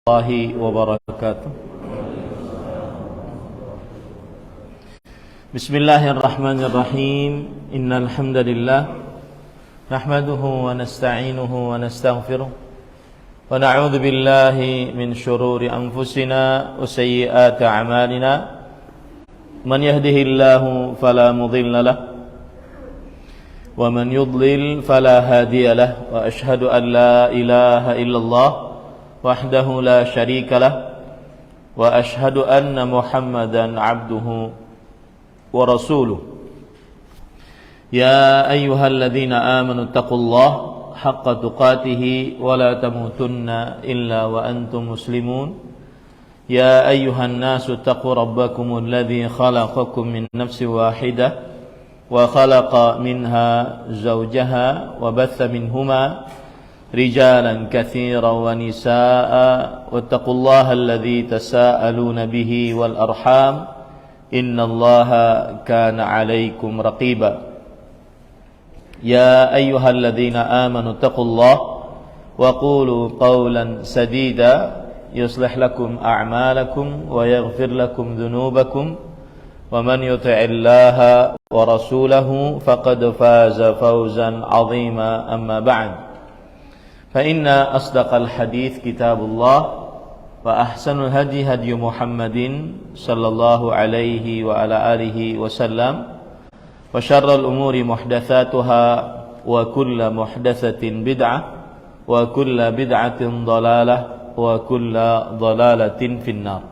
الله وبركاته. بسم الله الرحمن الرحيم. إن الحمد لله نحمده ونستعينه ونستغفره ونعوذ بالله من شرور أنفسنا وسيئات أعمالنا. من يهده الله فلا مضل له ومن يضلل فلا هادي له. وأشهد أن لا إله إلا الله وحده لا شريك له وأشهد أن محمدا عبده ورسوله. يا أيها الذين آمنوا اتقوا الله حق تقاته ولا تموتن إلا وأنتم مسلمون. يا أيها الناس اتقوا ربكم الذي خلقكم من نفس واحدة وخلق منها زوجها وبث منهما رجالا كثيرا ونساء واتقوا الله الذي تساءلون به والأرحام إن الله كان عليكم رقيبا. يا أيها الذين آمنوا اتقوا الله وقولوا قولا سديدا يصلح لكم أعمالكم ويغفر لكم ذنوبكم ومن يطع الله ورسوله فقد فاز فوزا عظيما. أما بعد، فإن أصدق الحديث كتاب الله وأحسن الهدي هدي محمد صلى الله عليه وعلى آله وسلم وشر الأمور محدثاتها وكل محدثة بدعة وكل بدعة ضلالة وكل ضلالة في النار.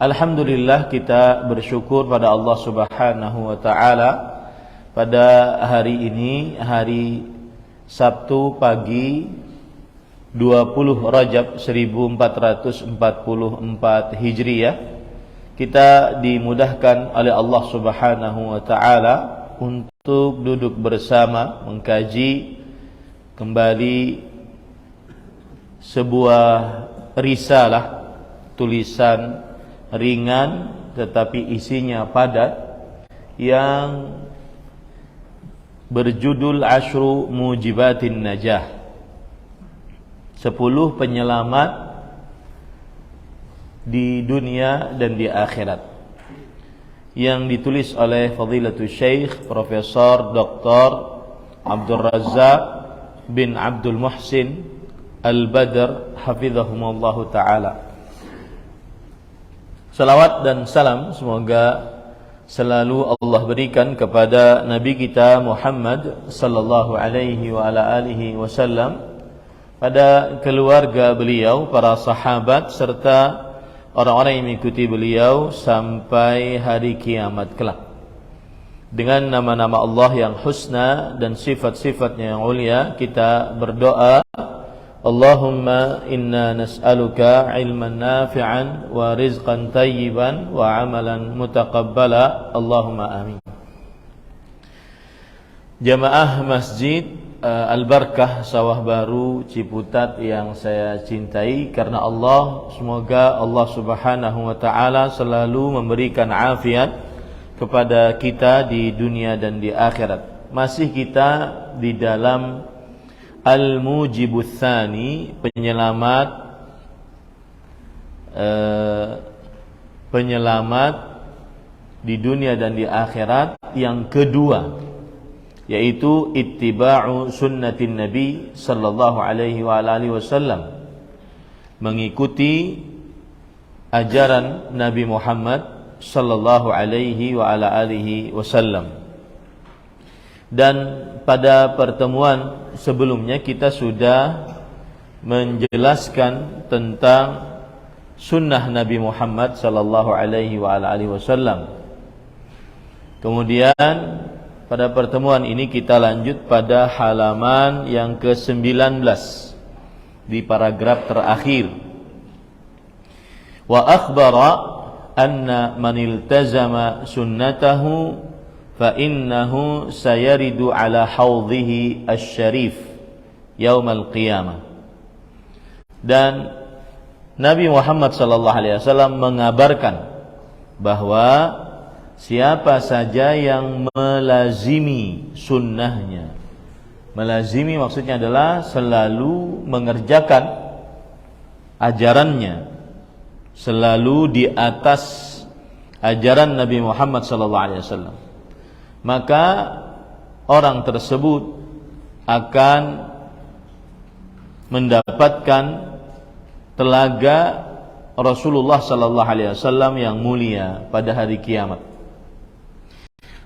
Alhamdulillah, kita bersyukur pada Allah Subhanahu wa taala pada hari ini, hari Sabtu pagi 20 Rajab 1444 Hijriah, kita dimudahkan oleh Allah Subhanahu wa taala untuk duduk bersama mengkaji kembali sebuah risalah, tulisan ringan tetapi isinya padat yang berjudul Ashru Mujibatin Najah, 10 penyelamat di dunia dan di akhirat, yang ditulis oleh Fadilatul Syekh Profesor Dr. Abdul Razak bin Abdul Muhsin Al-Badr hafizahumullahu ta'ala. Salawat dan salam semoga selalu Allah berikan kepada Nabi kita Muhammad sallallahu alaihi wa ala alihi wasallam, pada keluarga beliau, para sahabat serta orang-orang yang mengikuti beliau sampai hari kiamat kelak. Dengan nama-nama Allah yang husna dan sifat-sifatnya yang mulia, kita berdoa, Allahumma inna nas'aluka ilman nafi'an wa rizqan tayyiban wa amalan mutaqabbala. Allahumma amin. Jamaah Masjid Al-Barkah Sawah Baru Ciputat yang saya cintai karena Allah, semoga Allah Subhanahu wa taala selalu memberikan afiat kepada kita di dunia dan di akhirat. Masih kita di dalam Al-Mujibus Tsani, penyelamat di dunia dan di akhirat yang kedua, yaitu ittiba'u sunnatin Nabi sallallahu alaihi wa alihi wasallam, mengikuti ajaran Nabi Muhammad sallallahu alaihi wa alihi wasallam. Dan pada pertemuan sebelumnya kita sudah menjelaskan tentang sunnah Nabi Muhammad sallallahu alaihi wa alihi wasallam. Kemudian pada pertemuan ini kita lanjut pada halaman yang ke-19 di paragraf terakhir. Wa akhbara anna man iltazama sunnatahu fa innahu sayaridu ala haudhihi asy-syarif yaumal qiyamah. Dan Nabi Muhammad sallallahu alaihi wasallam mengabarkan bahwa siapa saja yang melazimi sunnahnya, melazimi maksudnya adalah selalu mengerjakan ajarannya selalu di atas ajaran Nabi Muhammad SAW, maka orang tersebut akan mendapatkan telaga Rasulullah SAW yang mulia pada hari kiamat,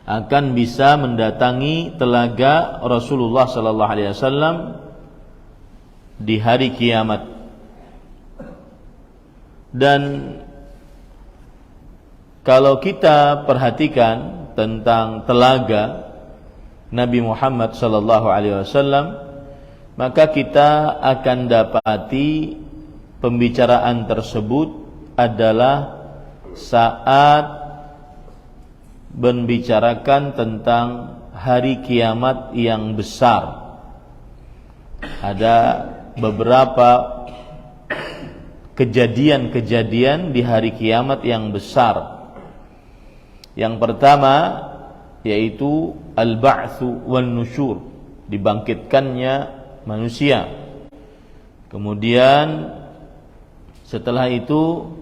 akan bisa mendatangi telaga Rasulullah SAW di hari kiamat. Dan kalau kita perhatikan tentang telaga Nabi Muhammad SAW, maka kita akan dapati pembicaraan tersebut adalah saat membicarakan tentang hari kiamat yang besar. Ada beberapa kejadian-kejadian di hari kiamat yang besar. Yang pertama yaitu al-ba'tsu wan nusyur, dibangkitkannya manusia. Kemudian setelah itu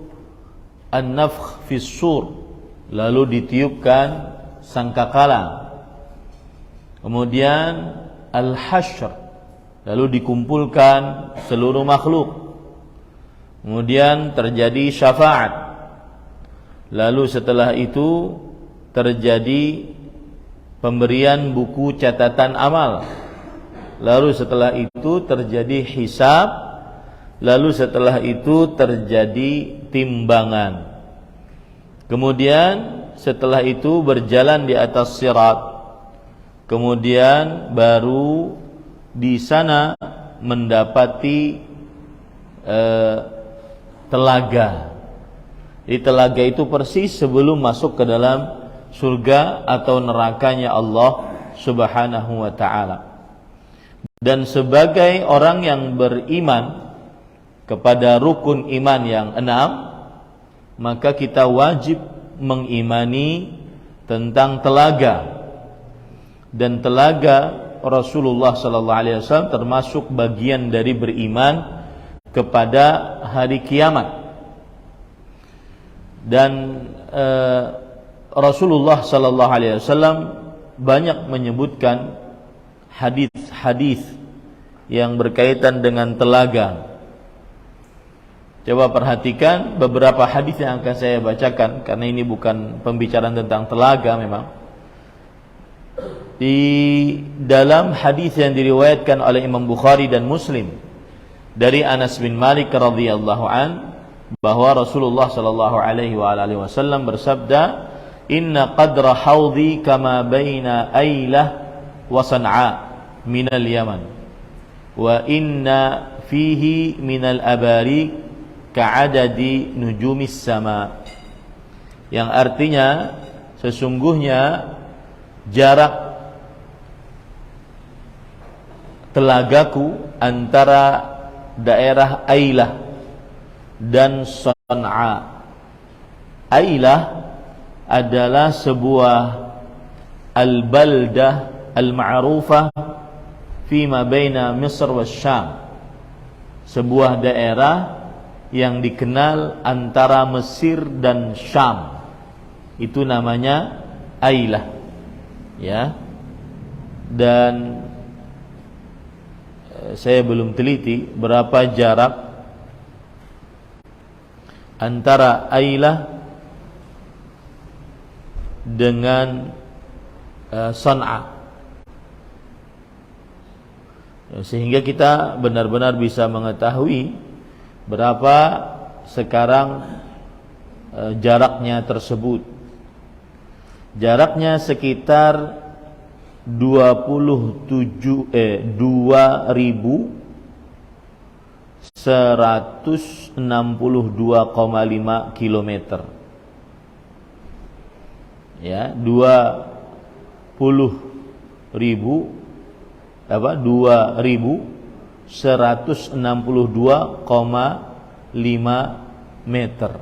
an-nafkh fis sur, lalu ditiupkan sangkakala. Kemudian al-hasyr, lalu dikumpulkan seluruh makhluk. Kemudian terjadi syafaat. Lalu setelah itu terjadi pemberian buku catatan amal. Lalu setelah itu terjadi hisab. Lalu setelah itu terjadi timbangan. Kemudian setelah itu berjalan di atas sirat. Kemudian baru di sana mendapati telaga. Di telaga itu persis sebelum masuk ke dalam surga atau nerakanya Allah Subhanahu wa ta'ala. Dan sebagai orang yang beriman kepada rukun iman yang 6, maka kita wajib mengimani tentang telaga. Dan telaga Rasulullah SAW termasuk bagian dari beriman kepada hari kiamat. Dan Rasulullah SAW banyak menyebutkan hadis-hadis yang berkaitan dengan telaga. Coba perhatikan beberapa hadis yang akan saya bacakan, karena ini bukan pembicaraan tentang telaga memang. Di dalam hadis yang diriwayatkan oleh Imam Bukhari dan Muslim dari Anas bin Malik radhiyallahu an, bahwa Rasulullah sallallahu alaihi wasallam bersabda, "Inna qadra haudhi kama baina Ailah wa San'a minal Yaman, wa inna fihi minal abari ka'adadi nujumis sama." Yang artinya, sesungguhnya jarak telagaku antara daerah Ailah dan San'a. Ailah adalah sebuah al-baldah al-ma'rufah fi ma baina Misr wa Syam, sebuah daerah yang dikenal antara Mesir dan Syam. Itu namanya Ailah, ya. Dan saya belum teliti berapa jarak antara Ailah dengan San'a, sehingga kita benar-benar bisa mengetahui berapa sekarang jaraknya tersebut. Jaraknya sekitar 2.162,5 kilometer. Ya, 2.162,5 meter.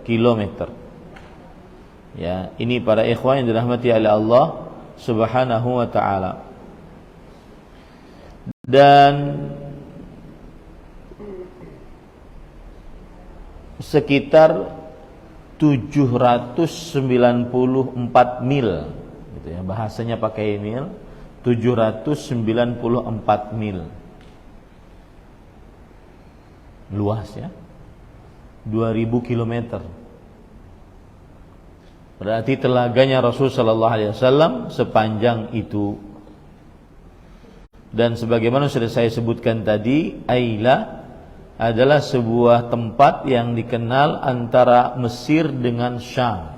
Kilometer. Ya, ini para ikhwan yang dirahmati oleh Allah Subhanahu wa ta'ala. Dan sekitar 794 mil gitu ya, bahasanya pakai mil, 794 mil. Luas ya, 2000 kilometer. Berarti telaganya Rasul sallallahu alaihi wasallam sepanjang itu. Dan sebagaimana sudah saya sebutkan tadi, Ailah adalah sebuah tempat yang dikenal antara Mesir dengan Syam.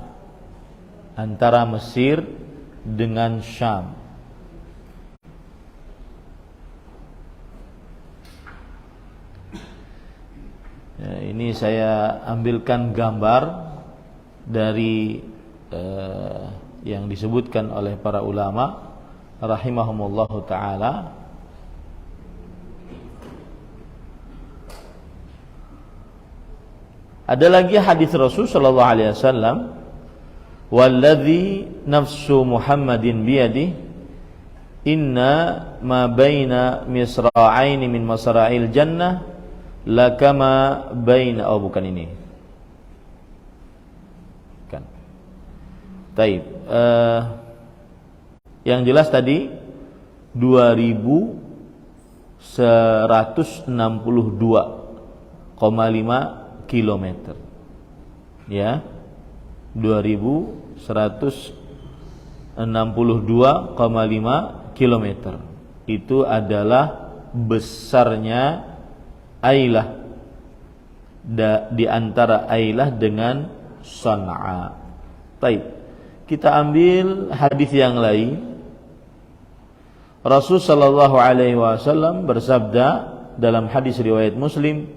Antara Mesir dengan Syam. Ya, ini saya ambilkan gambar dari yang disebutkan oleh para ulama rahimahumullahu ta'ala. Ada lagi hadis Rasul sallallahu alaihi wasallam, "Walladzi nafsu Muhammadin biyadihi, inna ma baina misra'aini min masra'il jannah lakama baina," oh bukan ini. Kan. Taib. Yang jelas tadi 2162,5 kilometer. Ya. 2162,5 kilometer. Itu adalah besarnya Ailah, di antara Ailah dengan Sana'a. Baik, kita ambil hadis yang lain. Rasul sallallahu alaihi wasallam bersabda dalam hadis riwayat Muslim,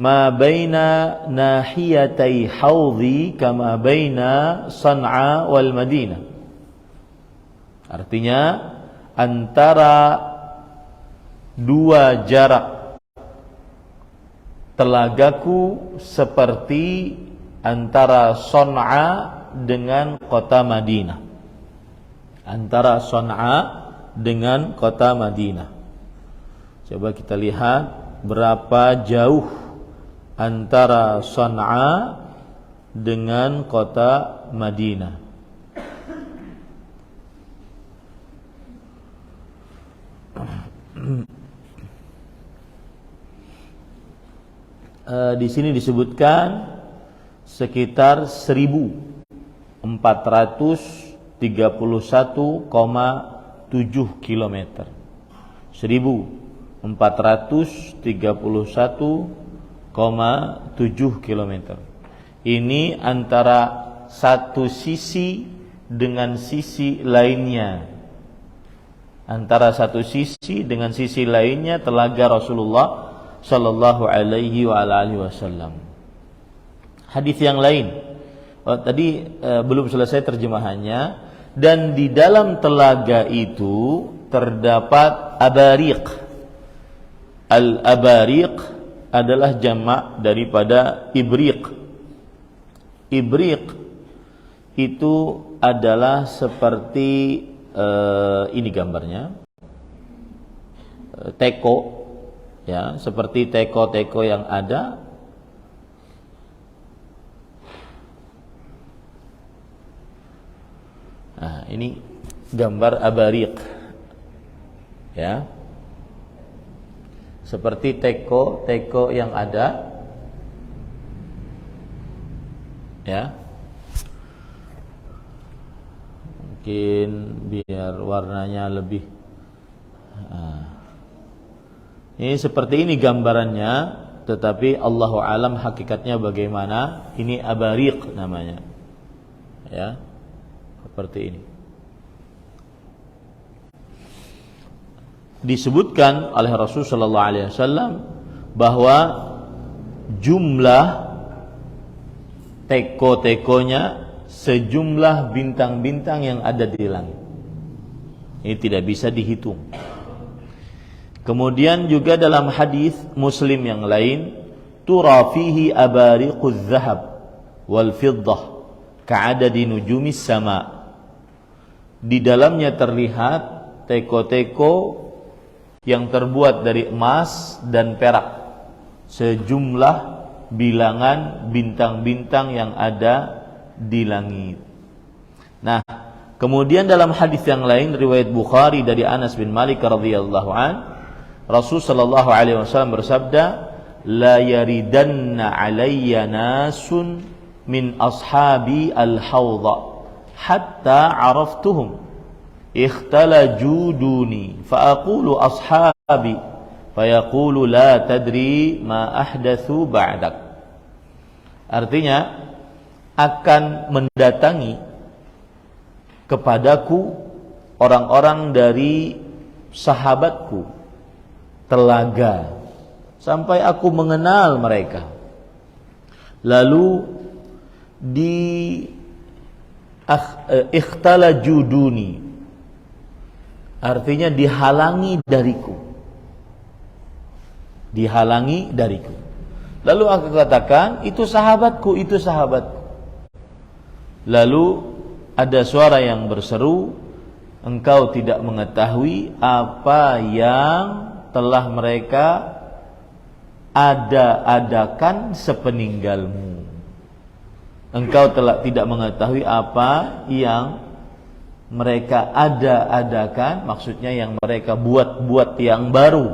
"Ma baina nahiyatai haudhi kama baina San'a wal Madinah." Artinya antara dua jarak telagaku seperti antara San'a dengan kota Madinah. Antara San'a dengan kota Madinah. Coba kita lihat berapa jauh antara San'a dengan kota Madinah. Di sini disebutkan sekitar 1431,7 kilometer. 1431,7 kilometer. Ini antara satu sisi dengan sisi lainnya. Antara satu sisi dengan sisi lainnya telaga Rasulullah sallallahu alaihi wa alihi wasallam. Hadis yang lain. Tadi belum selesai terjemahannya. Dan di dalam telaga itu terdapat abariq. Al-abariq adalah jamak daripada ibriq. Ibriq itu adalah seperti ini gambarnya, teko, ya, seperti teko-teko yang ada. Nah, ini gambar abariq, ya, seperti teko-teko yang ada, ya. Mungkin biar warnanya lebih. Ini seperti ini gambarannya, tetapi Allahu alam hakikatnya bagaimana. Ini abariq namanya, ya, seperti ini. Disebutkan oleh Rasulullah sallallahu alaihi wasallam bahwa jumlah teko-tekonya sejumlah bintang-bintang yang ada di langit. Ini tidak bisa dihitung. Kemudian juga dalam hadis Muslim yang lain, tura fihi abariquz zahab wal fiddah ka'adadi nujumis sama. Di dalamnya terlihat teko-teko yang terbuat dari emas dan perak sejumlah bilangan bintang-bintang yang ada di langit. Nah, kemudian dalam hadis yang lain riwayat Bukhari dari Anas bin Malik radhiyallahu an, Rasul sallallahu alaihi wasallam bersabda, "La yaridanna alayya nasun min ashabi al-hawdha hatta araftuhum ikhtalaju duni fa aqulu ashabi fayaqulu la tadri ma ahdatsu ba'dak." Artinya, akan mendatangi kepadaku orang-orang dari sahabatku telaga sampai aku mengenal mereka, lalu ikhtalaju duni, artinya dihalangi dariku. Lalu aku katakan, itu sahabatku. Lalu ada suara yang berseru, engkau tidak mengetahui apa yang telah mereka adakan sepeninggalmu. Engkau tidak mengetahui apa yang mereka adakan, maksudnya yang mereka buat yang baru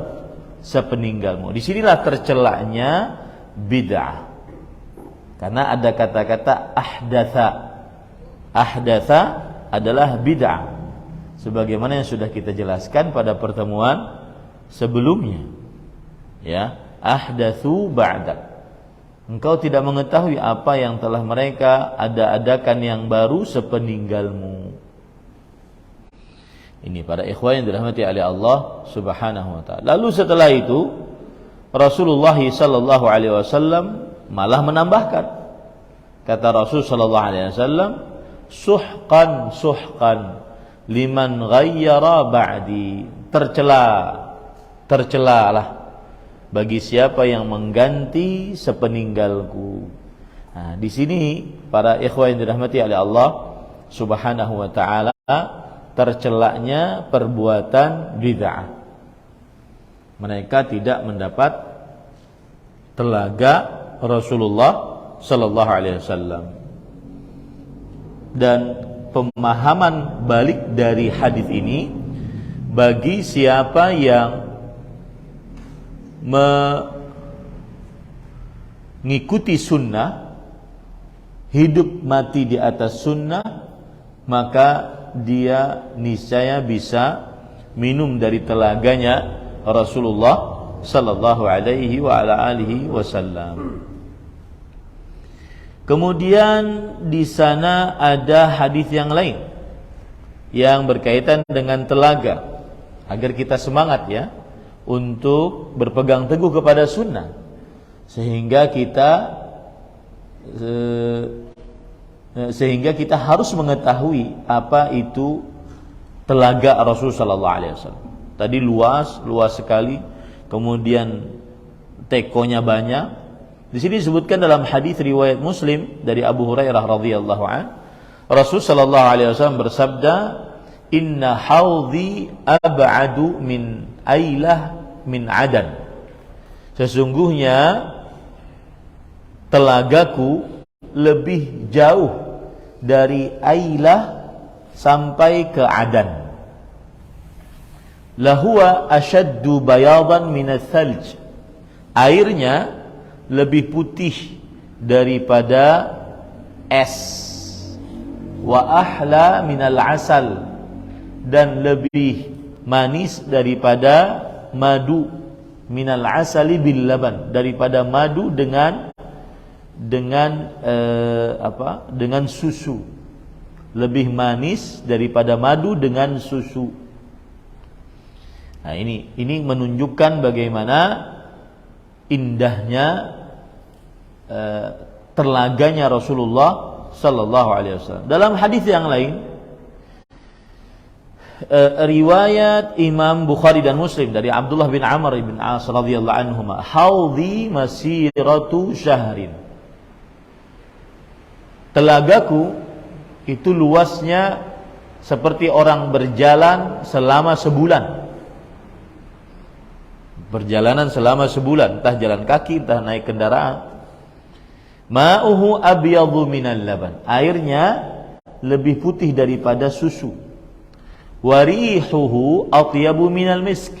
sepeninggalmu. Disinilah tercelaknya bid'ah, karena ada kata-kata ahdatsa adalah bid'ah, sebagaimana yang sudah kita jelaskan pada pertemuan sebelumnya. Ya, ahdatsu ba'dak, engkau tidak mengetahui apa yang telah mereka adakan yang baru sepeninggalmu. Ini para ikhwan yang dirahmati oleh Allah Subhanahu wa taala. Lalu setelah itu Rasulullah sallallahu alaihi wasallam malah menambahkan, kata Rasul sallallahu alaihi wasallam, suhqan liman ghayyara ba'di, tercelalah bagi siapa yang mengganti sepeninggalku. Nah, di sini para ikhwan yang dirahmati oleh Allah Subhanahu wa taala, tercelaknya perbuatan bid'ah. Mereka tidak mendapat telaga Rasulullah sallallahu alaihi wasallam. Dan pemahaman balik dari hadis ini, bagi siapa yang mengikuti sunnah, hidup mati di atas sunnah, maka dia niscaya bisa minum dari telaganya Rasulullah sallallahu alaihi wa ala alihi wasallam. Kemudian di sana ada hadis yang lain yang berkaitan dengan telaga, agar kita semangat ya untuk berpegang teguh kepada sunnah, sehingga kita harus mengetahui apa itu telaga Rasul sallallahu alaihi wasallam. Tadi luas sekali, kemudian tekonya banyak. Di sini disebutkan dalam hadis riwayat Muslim dari Abu Hurairah radhiyallahu an, Rasul sallallahu alaihi wasallam bersabda, "Inna haudhi ab'adu min ailah min adan." Sesungguhnya telagaku lebih jauh dari Ailah sampai ke Adan. Lahuwa ashaddu bayadan minats thalj. Airnya lebih putih daripada es. Wa ahla minal asal, dan lebih manis daripada madu. Minal asali bil laban, daripada madu dengan susu. Lebih manis daripada madu dengan susu. Nah, ini menunjukkan bagaimana indahnya telaganya Rasulullah sallallahu alaihi wasallam. Dalam hadis yang lain, riwayat Imam Bukhari dan Muslim dari Abdullah bin Amr bin As radhiyallahu anhuma, haudhi masiratu syahrin. Telagaku itu luasnya seperti orang berjalan selama sebulan. Perjalanan selama sebulan, entah jalan kaki, entah naik kendaraan. Ma'uhu abyadhu minal laban. Airnya lebih putih daripada susu. Wa rihuhu atyabu minal misk.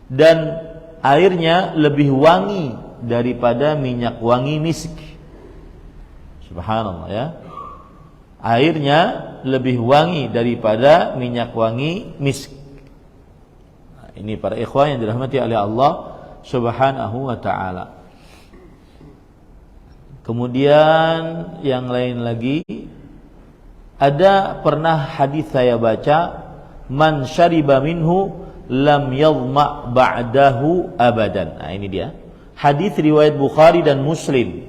Dan airnya lebih wangi daripada minyak wangi misk. Subhanallah ya. Airnya lebih wangi daripada minyak wangi misk. Nah, ini para ikhwan yang dirahmati oleh Allah Subhanahu wa ta'ala. Kemudian yang lain lagi, ada pernah hadis saya baca, man syariba minhu lam yadhma ba'dahu abadan. Nah ini dia. Hadis riwayat Bukhari dan Muslim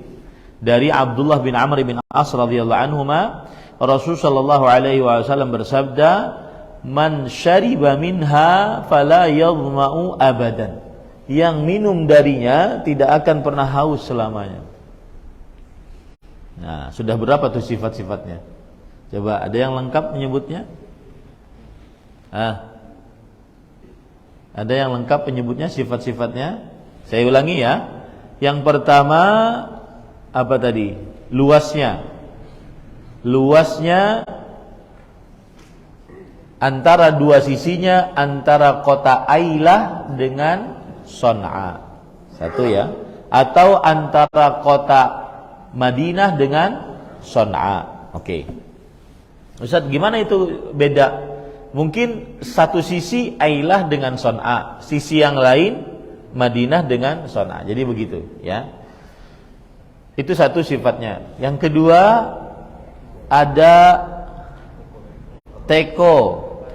dari Abdullah bin Amr bin As radhiyallahu anhuma, Rasul sallallahu alaihi wasallam bersabda, man syariba minha fala yadhma'u abadan. Yang minum darinya tidak akan pernah haus selamanya. Nah, sudah berapa tuh sifat-sifatnya? Coba ada yang lengkap menyebutnya? Ada yang lengkap menyebutnya sifat-sifatnya? Saya ulangi ya. Yang pertama apa tadi? Luasnya antara dua sisinya, antara kota Ailah dengan Son'a. Satu ya. Atau antara kota Madinah dengan Son'a. Oke. Ustaz, gimana itu beda? Mungkin satu sisi Ailah dengan Son'a, sisi yang lain Madinah dengan Son'a. Jadi begitu ya. Itu satu sifatnya. Yang kedua, ada teko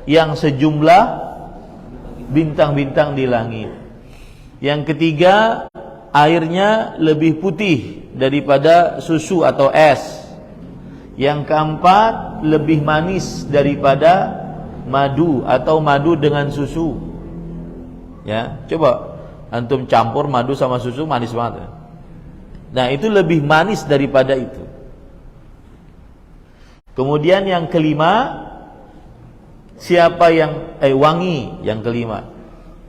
yang sejumlah bintang-bintang di langit. Yang ketiga, airnya lebih putih daripada susu atau es. Yang keempat, lebih manis daripada madu atau madu dengan susu. Ya, coba antum campur madu sama susu, manis banget. Nah, itu lebih manis daripada itu. Kemudian yang kelima, siapa yang wangi, yang kelima.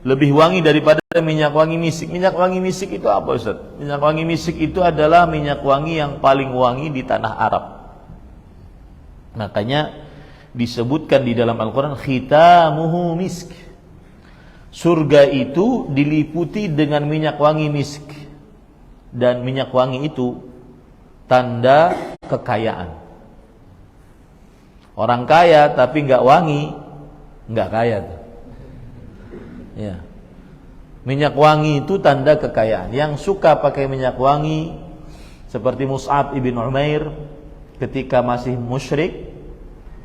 Lebih wangi daripada minyak wangi misik. Minyak wangi misik itu apa, Ustaz? Minyak wangi misik itu adalah minyak wangi yang paling wangi di tanah Arab. Makanya disebutkan di dalam Al-Quran, khitamuhu misk. Surga itu diliputi dengan minyak wangi misk. Dan minyak wangi itu tanda kekayaan. Orang kaya tapi nggak wangi, nggak kaya tuh. Ya. Minyak wangi itu tanda kekayaan. Yang suka pakai minyak wangi seperti Mus'ab ibn Umair ketika masih musyrik,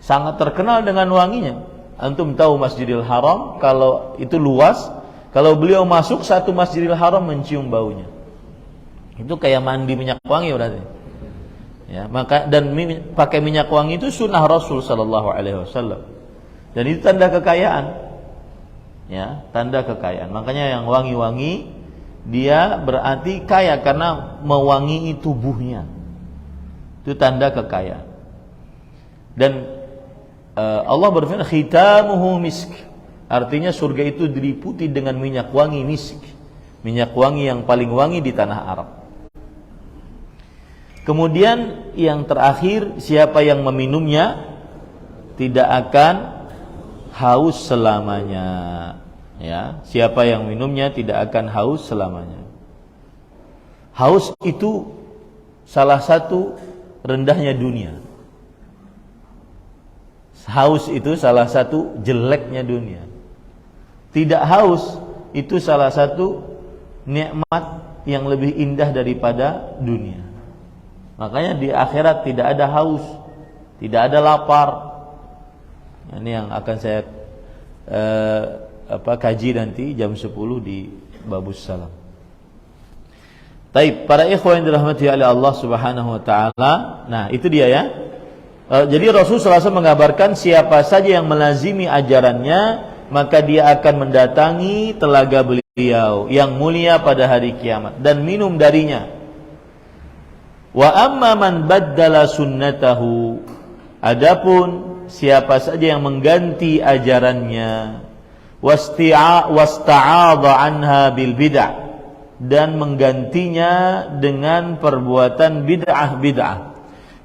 sangat terkenal dengan wanginya. Antum tahu Masjidil Haram, kalau itu luas, kalau beliau masuk satu Masjidil Haram mencium baunya. Itu kayak mandi minyak wangi berarti. Ya, maka dan pakai minyak wangi itu sunnah Rasul sallallahu alaihi wasallam. Dan itu tanda kekayaan. Ya, tanda kekayaan. Makanya yang wangi-wangi dia berarti kaya karena mewangi tubuhnya. Itu tanda kekayaan. Dan Allah berfirman khitamuhu misk. Artinya surga itu diliputi dengan minyak wangi misk. Minyak wangi yang paling wangi di tanah Arab. Kemudian yang terakhir, siapa yang meminumnya tidak akan haus selamanya. Ya, siapa yang minumnya tidak akan haus selamanya. Haus itu salah satu rendahnya dunia. Haus itu salah satu jeleknya dunia. Tidak haus itu salah satu nikmat yang lebih indah daripada dunia. Makanya di akhirat tidak ada haus, tidak ada lapar. Ini yang akan saya kaji nanti jam 10 di Babus Salam. Taib, para ikhwan yang dirahmati oleh Allah Subhanahu wa taala. Nah, itu dia ya. Jadi Rasulullah SAW mengabarkan siapa saja yang melazimi ajarannya, maka dia akan mendatangi telaga beliau yang mulia pada hari kiamat dan minum darinya. Wa amma man baddala sunnatahu, adapun siapa saja yang mengganti ajarannya, wasta'adha anha bil bid'ah, dan menggantinya dengan perbuatan bid'ah.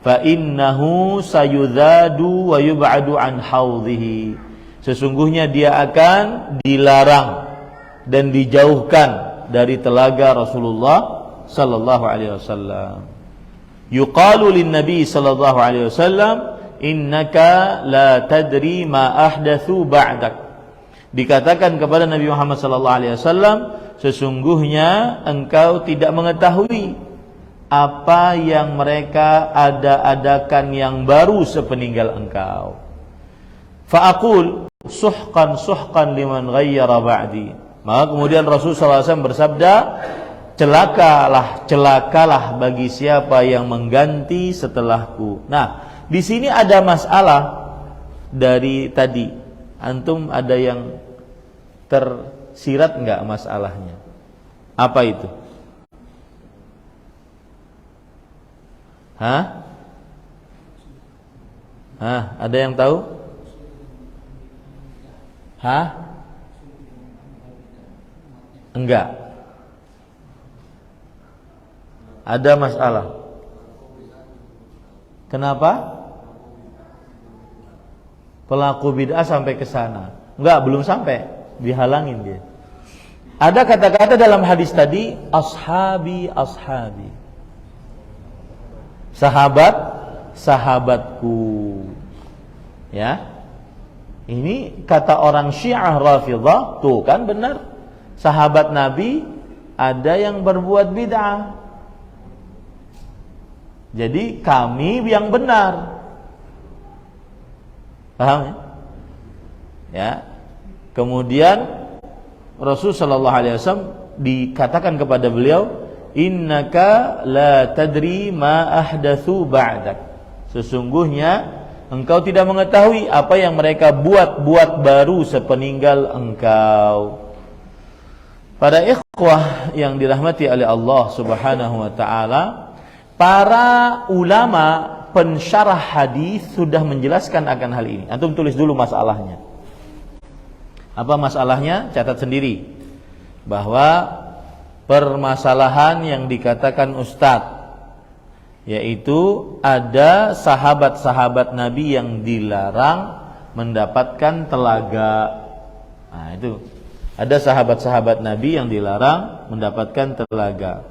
Fa innahu sayudadu wa yub'adu an haudhihi. Sesungguhnya dia akan dilarang dan dijauhkan dari telaga Rasulullah sallallahu alaihi wasallam. Yuqalu lin nabi sallallahu alaihi wasallam, innaka la tadri ma ahdatsu ba'dak. Dikatakan kepada Nabi Muhammad sallallahu alaihi wasallam, sesungguhnya engkau tidak mengetahui apa yang mereka adakan yang baru sepeninggal engkau. Fa'aqul suhqan liman ghayyara ba'di. Maka kemudian Rasulullah SAW bersabda, celakalah bagi siapa yang mengganti setelahku. Nah, di sini ada masalah dari tadi. Antum ada yang tersirat enggak masalahnya? Apa itu? Ada yang tahu? Enggak. Ada masalah. Kenapa? Pelaku bid'ah sampai ke sana. Enggak, belum sampai. Dihalangin dia. Ada kata-kata dalam hadis tadi, ashabi. Sahabatku. Ya. Ini kata orang Syiah Rafidhah, tuh kan benar. Sahabat Nabi ada yang berbuat bid'ah. Jadi kami yang benar. Paham ya? Ya. Kemudian Rasul sallallahu alaihi wasallam dikatakan kepada beliau, innaka la tadri ma ahdatsu ba'dak. Sesungguhnya engkau tidak mengetahui apa yang mereka buat baru sepeninggal engkau. Para ikhwah yang dirahmati oleh Allah Subhanahu wa taala, para ulama pensyarah hadis sudah menjelaskan akan hal ini. Antum tulis dulu masalahnya. Apa masalahnya? Catat sendiri. Bahwa permasalahan yang dikatakan Ustadz, yaitu ada sahabat-sahabat Nabi yang dilarang mendapatkan telaga. Nah, itu. Ada sahabat-sahabat Nabi yang dilarang mendapatkan telaga.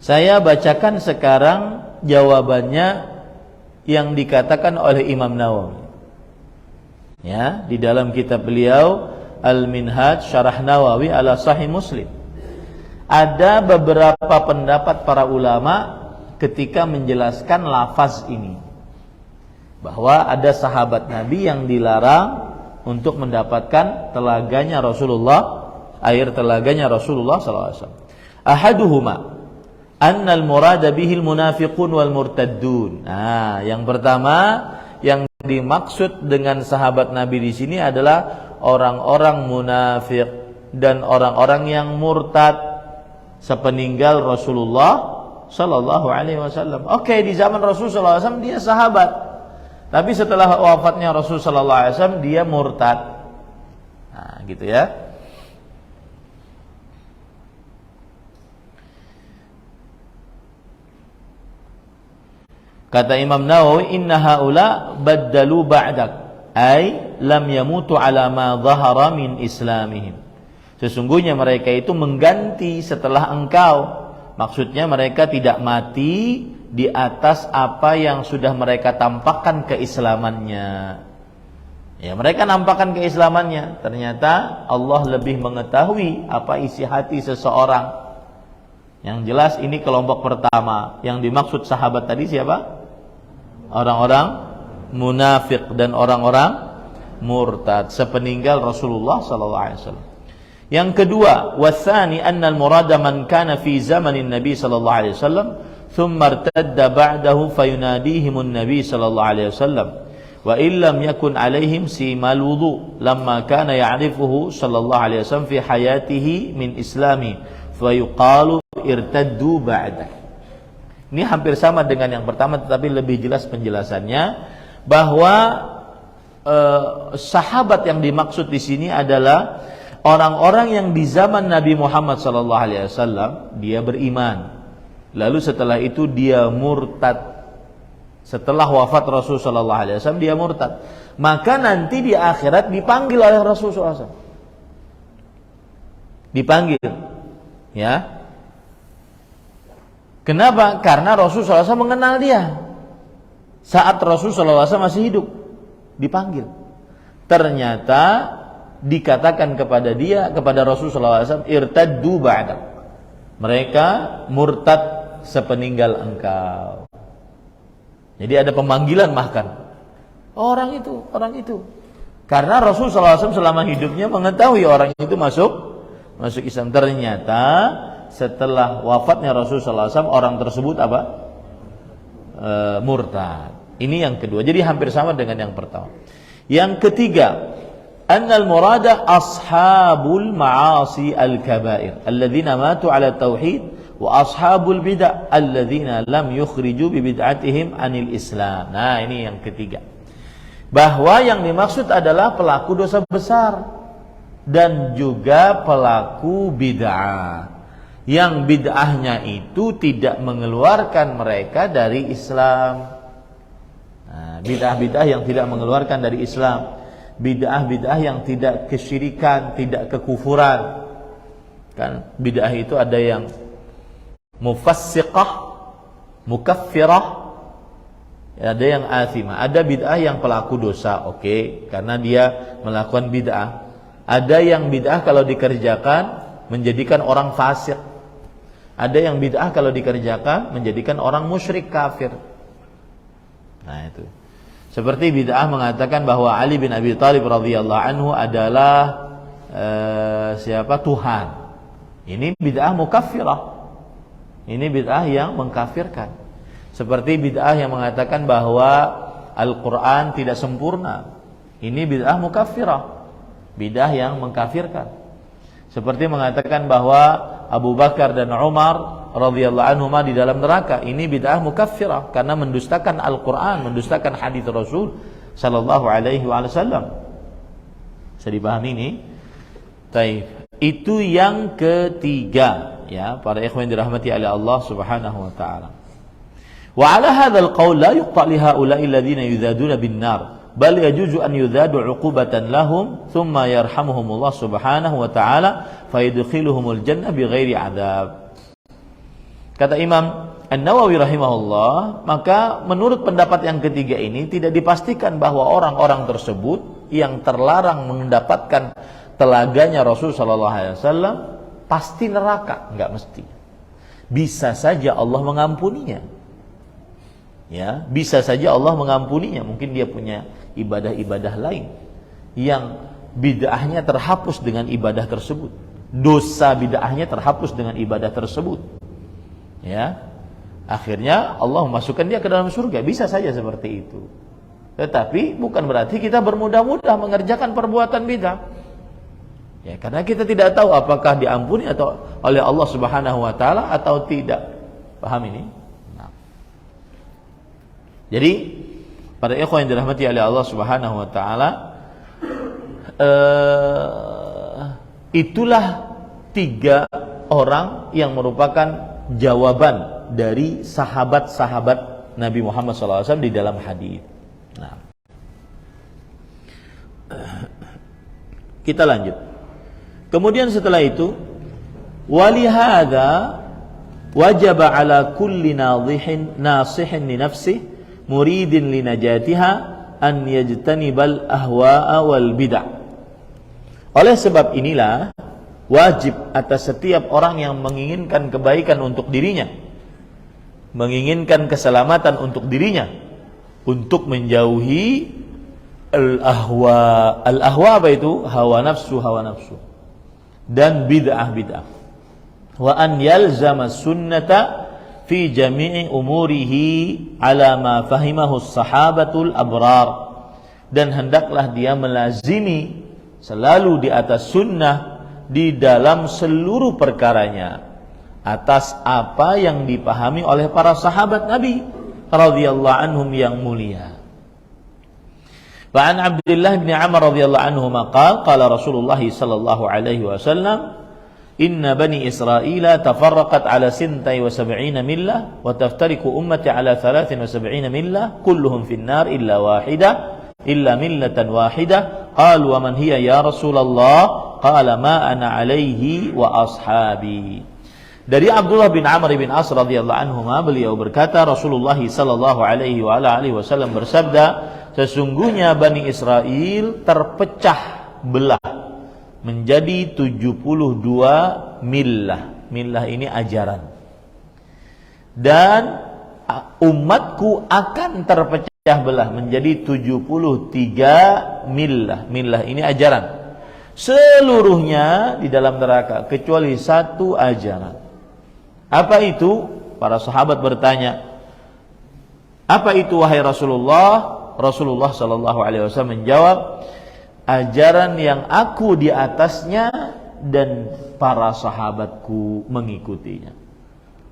Saya bacakan sekarang jawabannya yang dikatakan oleh Imam Nawawi. Ya, di dalam kitab beliau Al-Minhaj Syarah Nawawi ala Sahih Muslim. Ada beberapa pendapat para ulama ketika menjelaskan lafaz ini, bahwa ada sahabat Nabi yang dilarang untuk mendapatkan telaganya Rasulullah, air telaganya Rasulullah SAW. Ahaduhuma annal murada bihil munafiqun wal murtaddun. Nah, yang pertama yang dimaksud dengan sahabat Nabi di sini adalah orang-orang munafik dan orang-orang yang murtad sepeninggal Rasulullah sallallahu alaihi wasallam. Oke, di zaman Rasul sallallahu alaihi wasallam dia sahabat. Tapi setelah wafatnya Rasul sallallahu alaihi wasallam dia murtad. Nah, gitu ya. Kata Imam Nawawi, inna haula baddalu ba'dak, ay lam yamutu ala ma dhahara min islamihim. Sesungguhnya mereka itu mengganti setelah engkau. Maksudnya mereka tidak mati di atas apa yang sudah mereka tampakkan keislamannya. Ya, mereka nampakkan keislamannya. Ternyata Allah lebih mengetahui apa isi hati seseorang. Yang jelas ini kelompok pertama. Yang dimaksud sahabat tadi siapa? Orang-orang munafik dan orang-orang murtad sepeninggal Rasulullah sallallahu alaihi wasallam. Yang kedua, watsani anna al-murada man kana fi zamanin Nabi sallallahu alaihi wasallam thumma irtadda ba'dahu fayunadihim an-nabi sallallahu alaihi wasallam wa illam yakun alaihim simal wudu lamma kana ya'rifuhu sallallahu alaihi wasallam fi hayatihi min islami fa yuqalu irtaddu ba'da. Ini hampir sama dengan yang pertama tetapi lebih jelas penjelasannya bahwa sahabat yang dimaksud di sini adalah orang-orang yang di zaman Nabi Muhammad SAW dia beriman, lalu setelah itu dia murtad. Setelah wafat Rasul SAW dia murtad, maka nanti di akhirat dipanggil oleh Rasul SAW. Dipanggil, ya. Kenapa? Karena Rasul SAW mengenal dia saat Rasul SAW masih hidup, dipanggil. Ternyata dikatakan kepada dia, kepada Rasul SAW, irtaddu ba'dak. Mereka murtad sepeninggal engkau. Jadi ada pemanggilan bahkan orang itu. Karena Rasul SAW selama hidupnya mengetahui orang itu masuk Islam. Ternyata setelah wafatnya Rasul SAW orang tersebut murtad. Ini yang kedua. Jadi hampir sama dengan yang pertama. Yang ketiga, annal murada ashabul ma'asi al-kabair alladzina matu ala tauhid wa ashabul bid'ah alladzina lam yukhriju bi bid'atihim anil Islam. Nah, ini yang ketiga. Bahwa yang dimaksud adalah pelaku dosa besar dan juga pelaku bid'ah. Yang bid'ahnya itu tidak mengeluarkan mereka dari Islam. Nah, bid'ah-bid'ah yang tidak mengeluarkan dari Islam. Bid'ah-bid'ah yang tidak kesyirikan, tidak kekufuran. Kan bid'ah itu ada yang mufassiqah, mukaffirah, ada yang athimah. Ada bid'ah yang pelaku dosa, oke, karena dia melakukan bid'ah. Ada yang bid'ah kalau dikerjakan menjadikan orang fasik. Ada yang bid'ah kalau dikerjakan menjadikan orang musyrik kafir. Nah itu. Seperti bid'ah mengatakan bahwa Ali bin Abi Thalib radhiyallahu anhu adalah Tuhan. Ini bid'ah mukaffirah. Ini bid'ah yang mengkafirkan. Seperti bid'ah yang mengatakan bahwa Al-Quran tidak sempurna. Ini bid'ah mukaffirah. Bid'ah yang mengkafirkan. Seperti mengatakan bahwa Abu Bakar dan Umar radhiyallahu anhuma di dalam neraka. Ini bid'ah mukaffirah karena mendustakan Al-Quran, mendustakan hadis Rasul sallallahu alaihi wasallam. Bisa dipahami ini? Taib. Itu yang ketiga, ya, para ikhwan dirahmati oleh Allah Subhanahu wa taala. Wa ala hadzal qaul la yuqta li haula'i alladziina yuzaduna bin nar, bal yajuzu an yuzadu 'uqubatan lahum thumma yarhamuhumullah Subhanahu wa taala fa yadkhiluhumul jannah bighairi 'adzab. Kata Imam An-Nawawi rahimahullah, maka menurut pendapat yang ketiga ini tidak dipastikan bahwa orang-orang tersebut yang terlarang mendapatkan telaganya Rasul sallallahu alaihi wasallam pasti neraka, enggak mesti. Bisa saja Allah mengampuninya. Ya, bisa saja Allah mengampuninya. Mungkin dia punya ibadah-ibadah lain yang bid'ahnya terhapus dengan ibadah tersebut. Dosa bid'ahnya terhapus dengan ibadah tersebut. Ya. Akhirnya Allah memasukkan dia ke dalam surga. Bisa saja seperti itu. Tetapi bukan berarti kita bermudah-mudah mengerjakan perbuatan bid'ah. Ya, karena kita tidak tahu apakah diampuni atau oleh Allah Subhanahu wa taala atau tidak. Paham ini? Nah. Jadi, para ikhwan yang dirahmati oleh Allah Subhanahu wa taala, itulah 3 orang yang merupakan jawaban dari sahabat-sahabat Nabi Muhammad SAW di dalam hadis. Nah. Kita lanjut. Kemudian setelah itu, walihada wajaba ala kulli nasihin li nafsihi muridin li najatiha an yajtanibal ahwa'a wal bid'ah. Oleh sebab inilah wajib atas setiap orang yang menginginkan kebaikan untuk dirinya, menginginkan keselamatan untuk dirinya, untuk menjauhi al-ahwa. Al-ahwa apa itu? Hawa nafsu dan bid'ah. Wa an yalzama sunnata fi jami'i umurihi ala ma fahimahu as-sahabatul abrar dan hendaklah dia melazimi selalu di atas sunnah di dalam seluruh perkaranya, atas apa yang dipahami oleh para sahabat Nabi radhiyallahu anhum yang mulia. Wa an Abdullah bin Amr radhiyallahu anhu qala Rasulullah sallallahu alaihi wasallam, inna bani Israila tafarraqat ala 72 millah wa taftariqu ummati ala 73 millah kulluhum finnar illa millatan wahidah. Qalu wa man hiya ya Rasulullah? Qala ma ana alaihi wa ashabi. Dari Abdullah bin Amr bin As radhiyallahu anhuma, beliau berkata, Rasulullah sallallahu alaihi wa alihi wasallam bersabda, sesungguhnya Bani Israel terpecah belah menjadi 72 millah. Millah ini ajaran. Dan umatku akan terpecah belah menjadi 73 millah. Millah ini ajaran. Seluruhnya di dalam neraka kecuali satu ajaran. Apa itu? Para sahabat bertanya, apa itu wahai Rasulullah? Rasulullah sallallahu alaihi wasallam menjawab, ajaran yang aku di atasnya dan para sahabatku mengikutinya.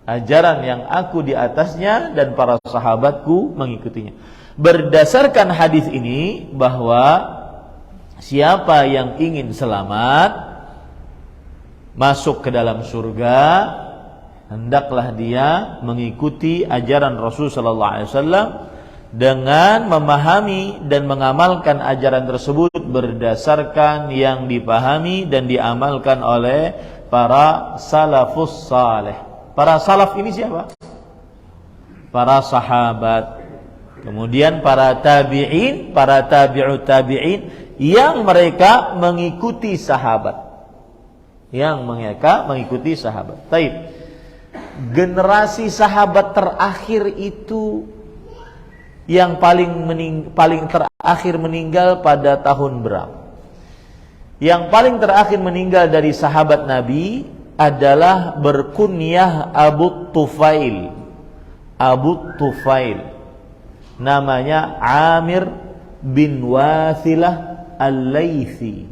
Ajaran yang aku di atasnya dan para sahabatku mengikutinya. Berdasarkan hadis ini bahwa siapa yang ingin selamat masuk ke dalam surga, hendaklah dia mengikuti ajaran Rasul sallallahu alaihi wasallam dengan memahami dan mengamalkan ajaran tersebut berdasarkan yang dipahami dan diamalkan oleh para salafus saleh. Para salaf ini siapa? Para sahabat. Kemudian para tabi'in, para tabi'ut tabi'in yang mereka mengikuti sahabat. Yang mereka mengikuti sahabat. Taib. Generasi sahabat terakhir itu yang paling terakhir meninggal pada tahun berapa? Yang paling terakhir meninggal dari sahabat Nabi adalah berkunyah Abu Tufail. Abu Tufail. Namanya Amir bin Wathilah Al-Laythi.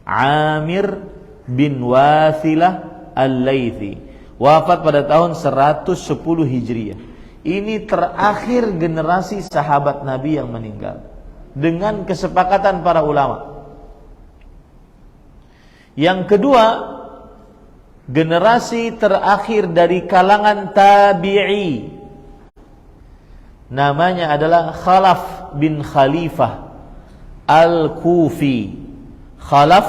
Amir bin Wathilah Al-Laythi. Wafat pada tahun 110 Hijriah. Ini terakhir generasi sahabat Nabi yang meninggal dengan kesepakatan para ulama. Yang kedua, generasi terakhir dari kalangan tabi'i, namanya adalah Khalaf bin Khalifah Al-Kufi. Khalaf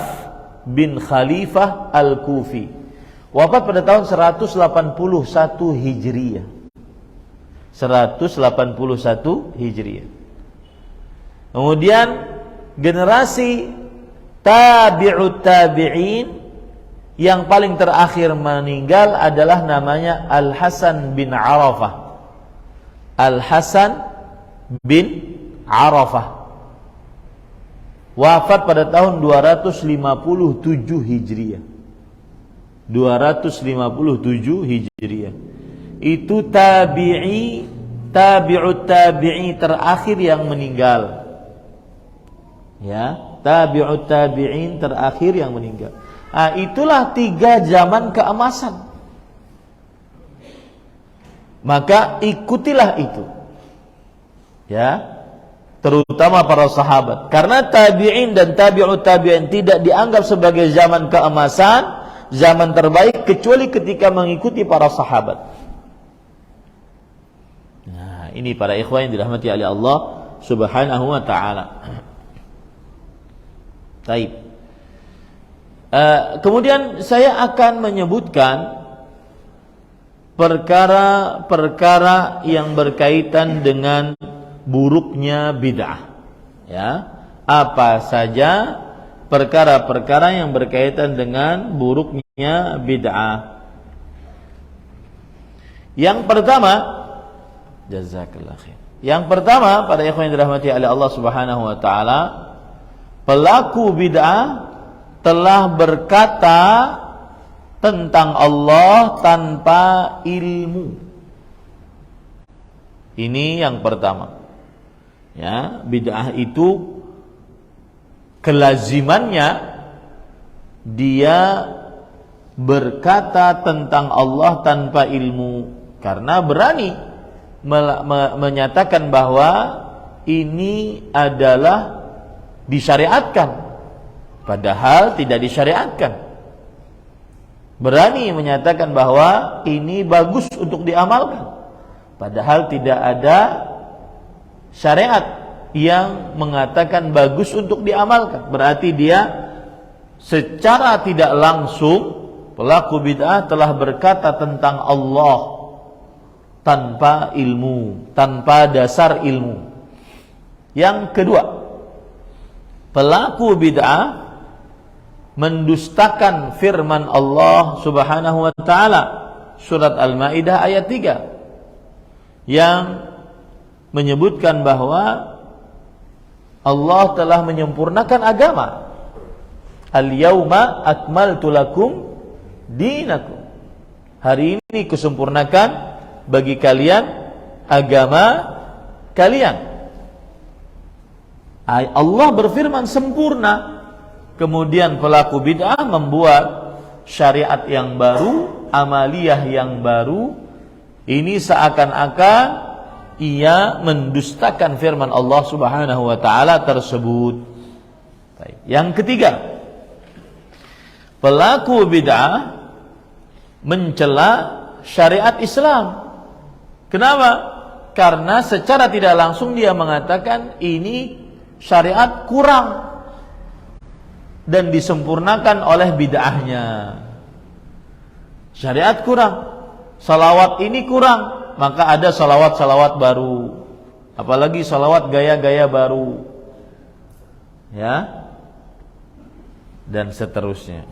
bin Khalifah Al-Kufi. Wafat pada tahun 181 Hijriah. 181 Hijriah. Kemudian generasi tabi'ut tabi'in yang paling terakhir meninggal adalah namanya Al-Hasan bin Arafah. Al-Hasan bin Arafah. Wafat pada tahun 257 Hijriah. 257 Hijriah. Itu tabi'ut tabi'i terakhir yang meninggal. Ya, tabi'ut tabi'in terakhir yang meninggal. Nah, itulah 3 zaman keemasan. Maka ikutilah itu. Ya, terutama para sahabat. Karena tabi'in dan tabi'ut tabi'in tidak dianggap sebagai zaman keemasan, zaman terbaik kecuali ketika mengikuti para sahabat. Nah, ini para ikhwan yang dirahmati oleh Allah Subhanahu wa taala. Baik. Kemudian saya akan menyebutkan perkara-perkara yang berkaitan dengan buruknya bid'ah. Ya, apa saja perkara-perkara yang berkaitan dengan buruknya bid'ah. Yang pertama, jazakallah khair. Yang pertama, para ikhwan yang dirahmati oleh Allah Subhanahu wa taala, pelaku bid'ah telah berkata tentang Allah tanpa ilmu. Ini yang pertama. Ya, bid'ah itu kelazimannya dia berkata tentang Allah tanpa ilmu, karena berani menyatakan bahwa ini adalah disyariatkan padahal tidak disyariatkan. Berani menyatakan bahwa ini bagus untuk diamalkan padahal tidak ada syariat yang mengatakan bagus untuk diamalkan. Berarti dia secara tidak langsung, pelaku bid'ah telah berkata tentang Allah tanpa ilmu, tanpa dasar ilmu. Yang kedua, pelaku bid'ah mendustakan firman Allah Subhanahu wa taala surat Al-Maidah ayat 3 yang menyebutkan bahwa Allah telah menyempurnakan agama. Al-yauma akmaltu lakum dinakum. Hari ini kusempurnakan bagi kalian agama kalian. Allah berfirman sempurna. Kemudian pelaku bid'ah membuat syariat yang baru, amaliyah yang baru. Ini seakan-akan ia mendustakan firman Allah Subhanahu wa taala tersebut. Yang ketiga, pelaku bid'ah mencela syariat Islam. Kenapa? Karena secara tidak langsung dia mengatakan ini syariat kurang dan disempurnakan oleh bid'ahnya. Syariat kurang, salawat ini kurang, maka ada salawat-salawat baru, apalagi salawat gaya-gaya baru, ya, dan seterusnya.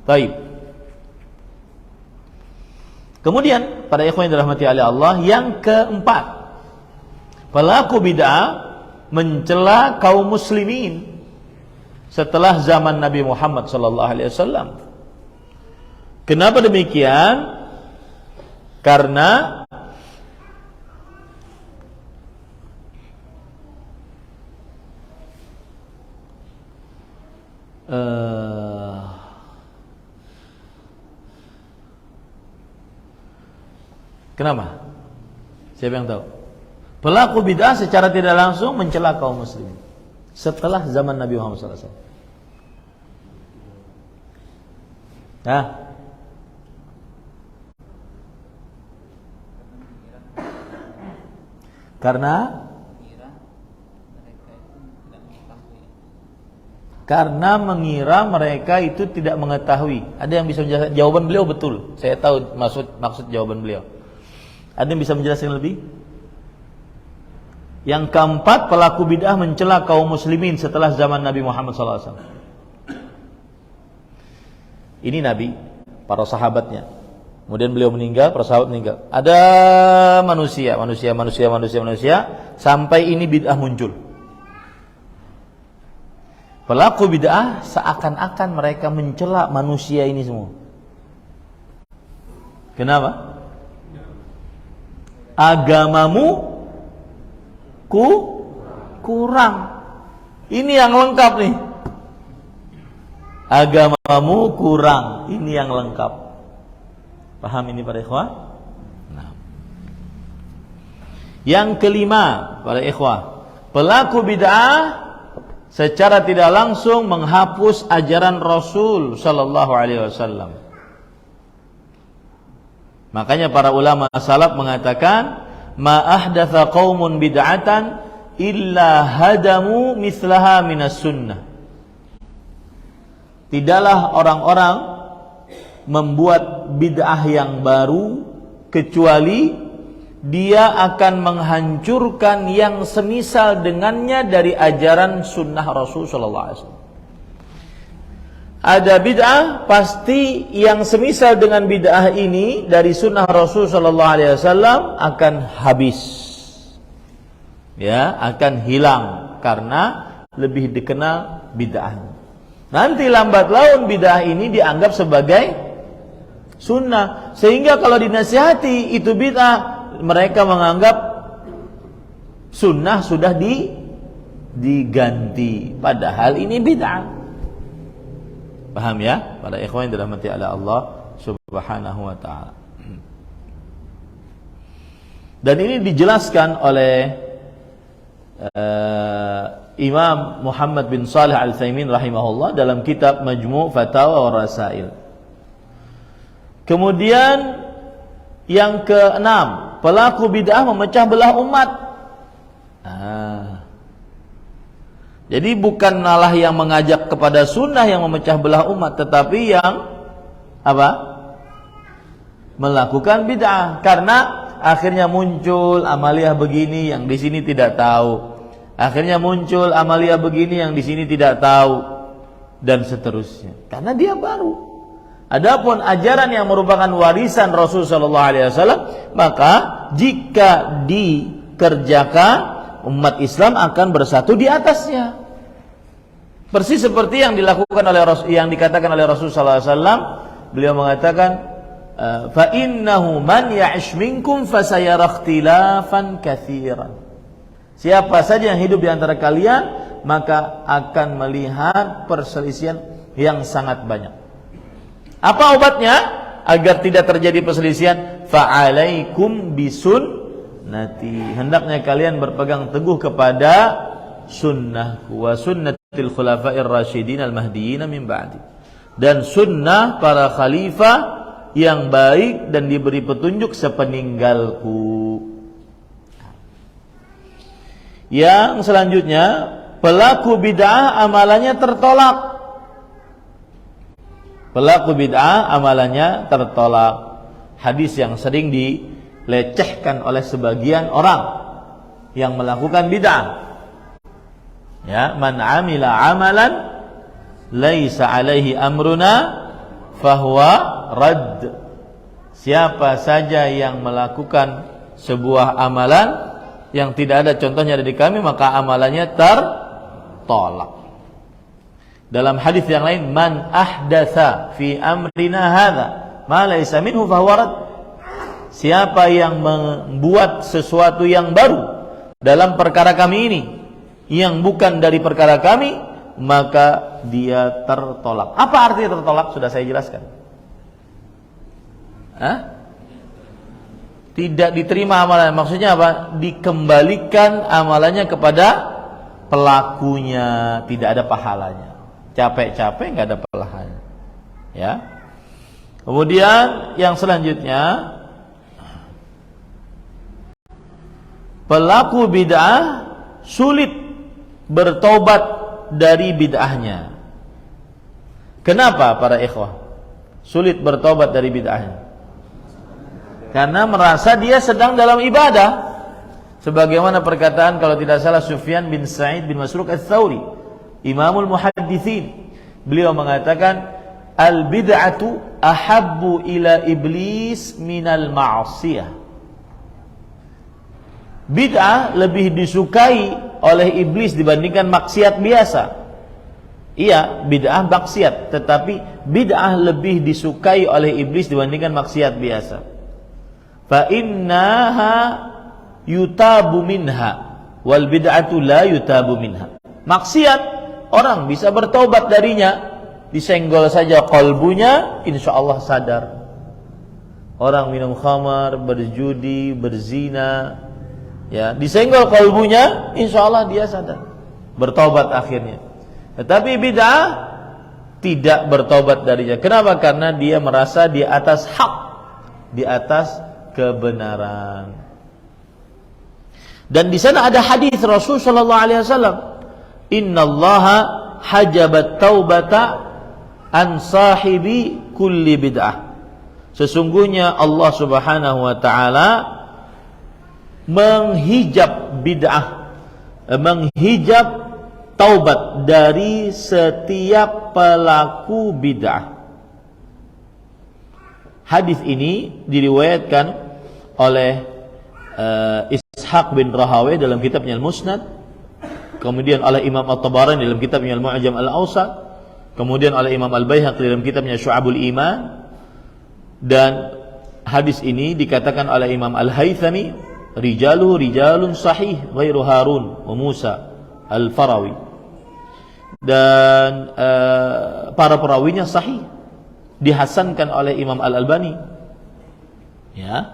Baik. Kemudian para ikhwan yang dirahmati oleh Allah, yang keempat, pelaku bid'ah mencela kaum muslimin setelah zaman Nabi Muhammad sallallahu alaihi wasallam. Kenapa demikian? Karena kenapa? Siapa yang tahu? Pelaku bid'ah secara tidak langsung mencela kaum muslimin setelah zaman Nabi Muhammad SAW. Nah, karena mengira mereka itu tidak mengetahui. Ada yang bisa menjelaskan? Jawaban beliau betul. Saya tahu maksud jawaban beliau. Ada yang bisa menjelaskan lebih? Yang keempat, pelaku bid'ah mencela kaum muslimin setelah zaman Nabi Muhammad SAW. Ini Nabi, para sahabatnya. Kemudian beliau meninggal, para sahabat meninggal. Ada manusia, sampai ini bid'ah muncul. Pelaku bid'ah seakan-akan mereka mencela manusia ini semua. Kenapa? Agamamu kurang. Ini yang lengkap nih. Agamamu kurang. Ini yang lengkap. Paham ini para ikhwah? Nah. Yang kelima para ikhwah, pelaku bid'ah secara tidak langsung menghapus ajaran Rasul sallallahu alaihi wasallam. Makanya para ulama salaf mengatakan, ma ahdatha qaumun bid'atan illa hadamu mislaha minas sunnah. Tidaklah orang-orang membuat bid'ah yang baru kecuali dia akan menghancurkan yang semisal dengannya dari ajaran sunnah Rasul sallallahu alaihi wasallam. Ada bid'ah, pasti yang semisal dengan bid'ah ini dari sunnah Rasul sallallahu alaihi wasallam akan habis. Ya, akan hilang karena lebih dikenal bid'ah. Nanti lambat laun bid'ah ini dianggap sebagai sunnah. Sehingga kalau dinasihati itu bid'ah, mereka menganggap sunnah sudah diganti, padahal ini bid'ah. Paham ya? Para ikhwan yang dirahmati oleh Allah Subhanahu wa taala. Dan ini dijelaskan oleh Imam Muhammad bin Shalih Al-Utsaimin rahimahullah dalam kitab Majmu' Fatawa wa Rasail. Kemudian yang keenam, pelaku bid'ah memecah belah umat. Jadi bukan malah yang mengajak kepada sunnah yang memecah belah umat, tetapi yang apa? Melakukan bid'ah. Karena akhirnya muncul amaliyah begini yang di sini tidak tahu. Akhirnya muncul amaliyah begini yang di sini tidak tahu, dan seterusnya. Karena dia baru. Adapun ajaran yang merupakan warisan Rasul sallallahu alaihi wasallam, maka jika dikerjakan, umat Islam akan bersatu di atasnya. Persis seperti yang dilakukan oleh yang dikatakan oleh Rasul sallallahu alaihi wasallam. Beliau mengatakan, fa innahu man ya'ish minkum fasayara ikhtilafan katsiran. Siapa saja yang hidup di antara kalian, maka akan melihat perselisihan yang sangat banyak. Apa obatnya agar tidak terjadi perselisihan? Fa'alaikum bisunnati. Hendaknya kalian berpegang teguh kepada sunnahku wa sunnatil khulafa'ir rasyidin al-mahdiyyin min ba'di. Dan sunnah para khalifah yang baik dan diberi petunjuk sepeninggalku. Yang selanjutnya, pelaku bid'ah amalannya tertolak. Pelaku bid'ah amalannya tertolak. Hadis yang sering dilecehkan oleh sebagian orang yang melakukan bid'ah. Ya, man amila amalan laisa alaihi amruna fahuwa radd. Siapa saja yang melakukan sebuah amalan yang tidak ada contohnya dari kami, maka amalannya tertolak. Dalam hadis yang lain, man ahdatsa fi amrina hadza ma laysa minhu fahuwa rad. Siapa yang membuat sesuatu yang baru dalam perkara kami ini yang bukan dari perkara kami, maka dia tertolak. Apa artinya tertolak? Sudah saya jelaskan. Tidak diterima amalan. Maksudnya apa? Dikembalikan amalannya kepada pelakunya, tidak ada pahalanya. Capek-capek nggak ada pahalanya. Ya. Kemudian yang selanjutnya, pelaku bid'ah sulit bertobat dari bid'ahnya. Kenapa para ikhwah sulit bertobat dari bid'ahnya? Karena merasa dia sedang dalam ibadah. Sebagaimana perkataan kalau tidak salah Sufyan bin Sa'id bin Masruq Ats-Tsauri, Imamul Muhadditsin. Beliau mengatakan, al-bid'atu ahabbu ila iblis minal ma'siyah. Bid'ah lebih disukai oleh iblis dibandingkan maksiat biasa. Iya, bid'ah maksiat, tetapi bid'ah lebih disukai oleh iblis dibandingkan maksiat biasa. Fa innaha yutabu minha wal bid'atu la yutabu minha. Maksiat orang bisa bertobat darinya, disenggol saja qalbunya, insyaallah sadar. Orang minum khamar, berjudi, berzina, ya, disenggol qalbunya, insyaallah dia sadar, bertobat akhirnya. Tetapi bid'ah tidak bertobat darinya. Kenapa? Karena dia merasa di atas hak, di atas kebenaran. Dan di sana ada hadis Rasul sallallahu alaihi wasallam, innallaha hajabat taubata an sahibi kulli bid'ah. Sesungguhnya Allah Subhanahu wa taala menghijab bid'ah, menghijab taubat dari setiap pelaku bid'ah. Hadis ini diriwayatkan oleh Ishaq bin Rahawayh dalam kitabnya Al-Musnad, kemudian oleh Imam At-Tabarani dalam kitabnya Al-Mu'jam Al-Awsat, kemudian oleh Imam Al-Baihaqi dalam kitabnya Syu'abul Iman, Dan hadis ini dikatakan oleh Imam Al-Haythami, rijaluhu rijalun sahih ghairu Harun wa Musa Al-Farawi. Dan para perawinya sahih, dihasankan oleh Imam Al-Albani. Ya.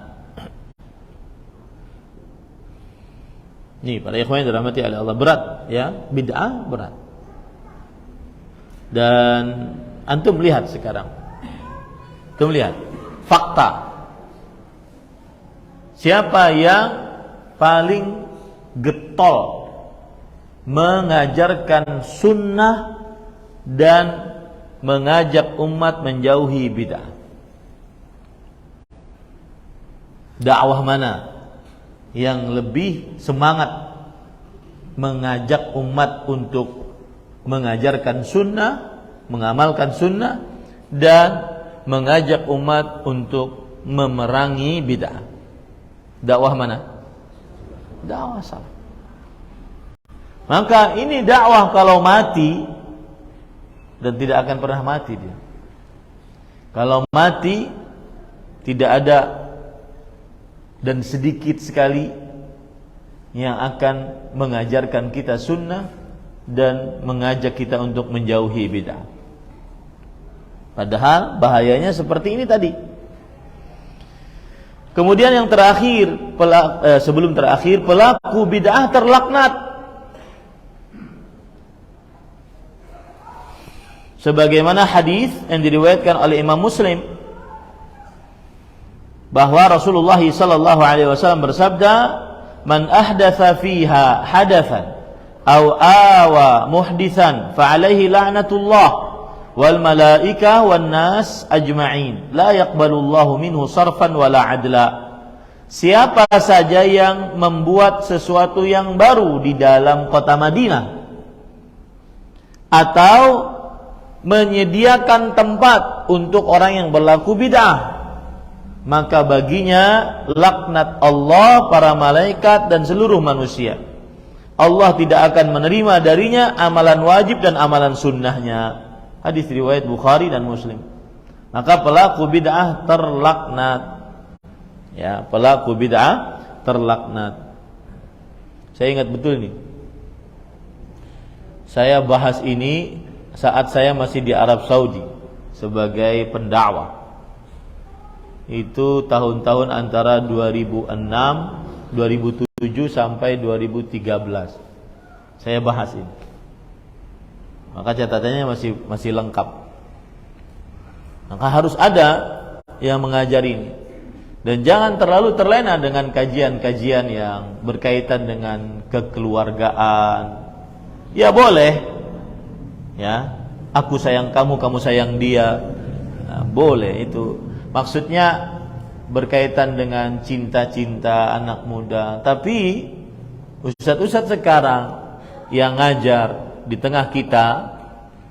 Nih para ikhwan yang dirahmati oleh Allah, berat ya, bid'ah berat. Dan antum lihat sekarang, antum lihat fakta. Siapa yang paling getol mengajarkan sunnah dan mengajak umat menjauhi bid'ah? Dakwah mana yang lebih semangat mengajak umat untuk mengajarkan sunnah, mengamalkan sunnah, dan mengajak umat untuk memerangi bid'ah? Dakwah mana? Dakwah salaf. Maka ini dakwah kalau mati, dan tidak akan pernah mati dia. Kalau mati tidak ada dan sedikit sekali yang akan mengajarkan kita sunnah dan mengajak kita untuk menjauhi bid'ah. Padahal bahayanya seperti ini tadi. Kemudian yang terakhir, sebelum terakhir, pelaku bid'ah terlaknat. Sebagaimana hadis yang diriwayatkan oleh Imam Muslim, bahwa Rasulullah sallallahu alaihi wasallam bersabda, "Man ahdatsa fiha hadatsan aw awa muhditsan fa alaihi la'natullah wal malaika wan nas ajma'in la yaqbalullahu minhu sarfan wala adla." Siapa saja yang membuat sesuatu yang baru di dalam kota Madinah atau menyediakan tempat untuk orang yang berlaku bid'ah, maka baginya laknat Allah, para malaikat dan seluruh manusia. Allah tidak akan menerima darinya amalan wajib dan amalan sunnahnya. Hadis riwayat Bukhari dan Muslim. Maka pelaku bid'ah terlaknat. Ya, pelaku bid'ah terlaknat. Saya ingat betul nih. Saya bahas ini saat saya masih di Arab Saudi sebagai pendakwah. Itu tahun-tahun antara 2006, 2007 sampai 2013. Saya bahas ini. Maka catatannya masih lengkap. Maka harus ada yang mengajari ini. Dan jangan terlalu terlena dengan kajian-kajian yang berkaitan dengan kekeluargaan. Ya boleh. Ya, aku sayang kamu, kamu sayang dia. Nah, boleh itu. Maksudnya berkaitan dengan cinta-cinta anak muda. Tapi ustadz-ustadz sekarang yang ngajar di tengah kita,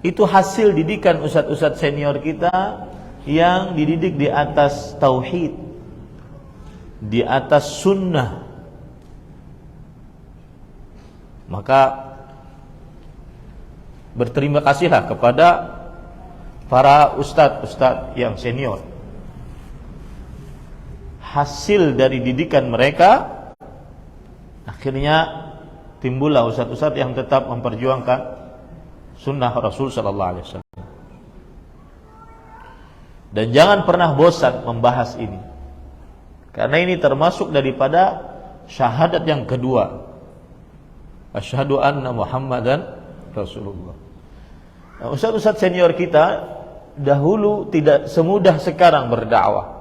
itu hasil didikan ustadz-ustadz senior kita yang dididik di atas tauhid, di atas sunnah. Maka berterima kasihlah kepada para ustadz-ustadz yang senior. Hasil dari didikan mereka, akhirnya timbullah ustadz-ustadz yang tetap memperjuangkan sunnah Rasul sallallahu alaihi wasallam. Dan jangan pernah bosan membahas ini, karena ini termasuk daripada syahadat yang kedua, asyhadu anna Muhammadan Rasulullah. Nah, ustadz-ustadz senior kita dahulu tidak semudah sekarang berdakwah.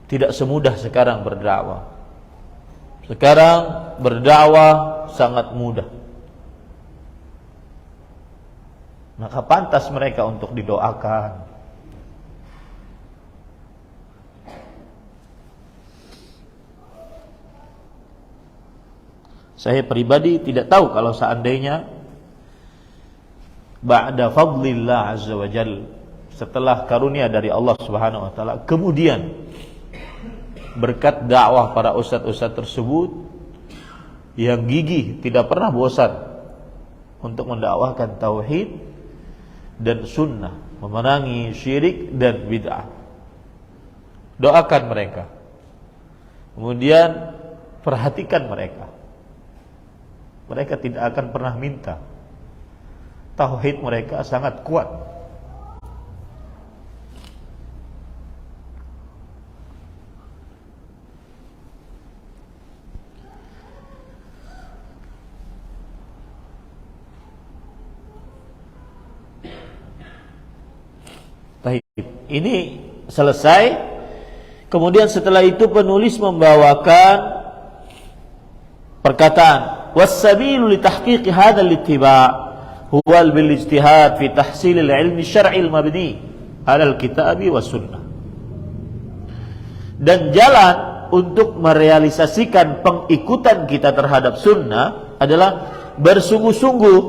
Tidak semudah sekarang berdakwah. Sekarang berdakwah sangat mudah. Maka pantas mereka untuk didoakan. Saya pribadi tidak tahu kalau seandainya ba'da fadlillah azza wa jal, setelah karunia dari Allah Subhanahu wa taala, kemudian berkat dakwah para ustadz-ustadz tersebut yang gigih, tidak pernah bosan untuk mendakwahkan tauhid dan sunnah, memerangi syirik dan bid'ah. Doakan mereka. Kemudian perhatikan mereka. Mereka tidak akan pernah minta. Tauhid mereka sangat kuat. Baik, ini selesai. Kemudian setelah itu penulis membawakan perkataan was-sabilu li tahqiqi hadzal ittiba' huwa bil ijtihad fi tahsil al-ilmi syar'i al-mabni 'ala al-kitabi was sunnah. Dan jalan untuk merealisasikan pengikutan kita terhadap sunnah adalah bersungguh-sungguh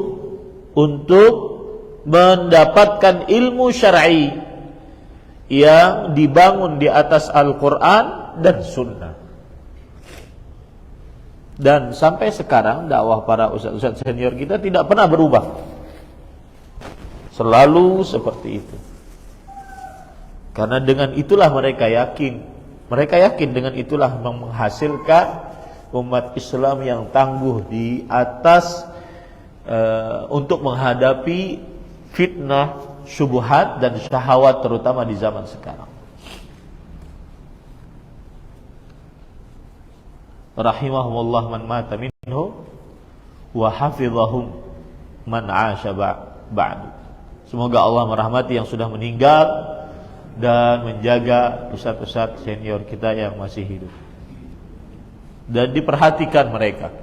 untuk mendapatkan ilmu syar'i yang dibangun di atas Al-Quran dan Sunnah. Dan sampai sekarang dakwah para ustaz-ustaz senior kita tidak pernah berubah. Selalu seperti itu. Karena dengan itulah mereka yakin. Mereka yakin dengan itulah menghasilkan umat Islam yang tangguh di atas untuk menghadapi fitnah, syubhat dan syahwat terutama di zaman sekarang. Rahimahumullah man mata minhu wa hafizahum man 'asha ba'du. Semoga Allah merahmati yang sudah meninggal dan menjaga ustaz-ustaz senior kita yang masih hidup. Dan diperhatikan mereka.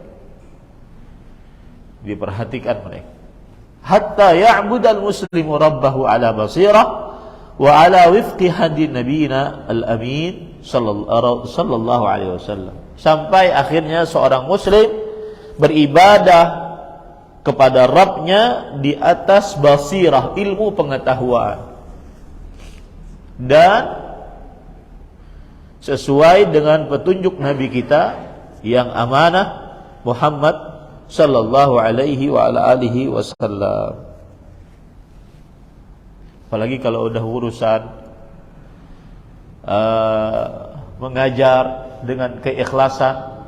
Diperhatikan mereka. Hatta ya'budal muslimu rabbahu ala basirah wa ala wifqi hadi nabiyina al-amin sallallahu alaihi wasallam. Sampai akhirnya seorang muslim beribadah kepada Rabbnya di atas basirah, ilmu pengetahuan, dan sesuai dengan petunjuk Nabi kita yang amanah Muhammad sallallahu alaihi wa ala alihi wasallam. Apalagi kalau udah urusan mengajar dengan keikhlasan,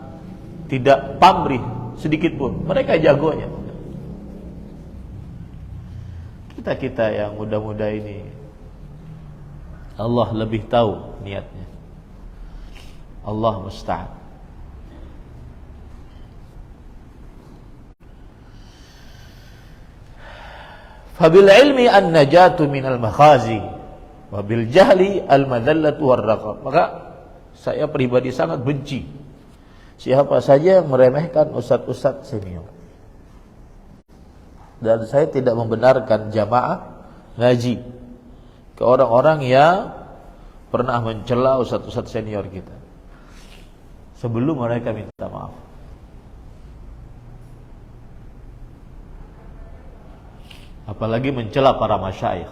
tidak pamrih sedikit pun, mereka jagonya. Kita yang muda-muda ini, Allah lebih tahu niatnya. Allah musta'an. Fabil ilmi an-najatu minal makhazi wa bil jahli al-madallatu war-raqab. Maka saya pribadi sangat benci siapa saja yang meremehkan ustaz-ustaz senior. Dan saya tidak membenarkan jamaah ngaji ke orang-orang yang pernah mencela ustaz-ustaz senior kita sebelum mereka minta maaf. Apalagi mencela para masyayikh.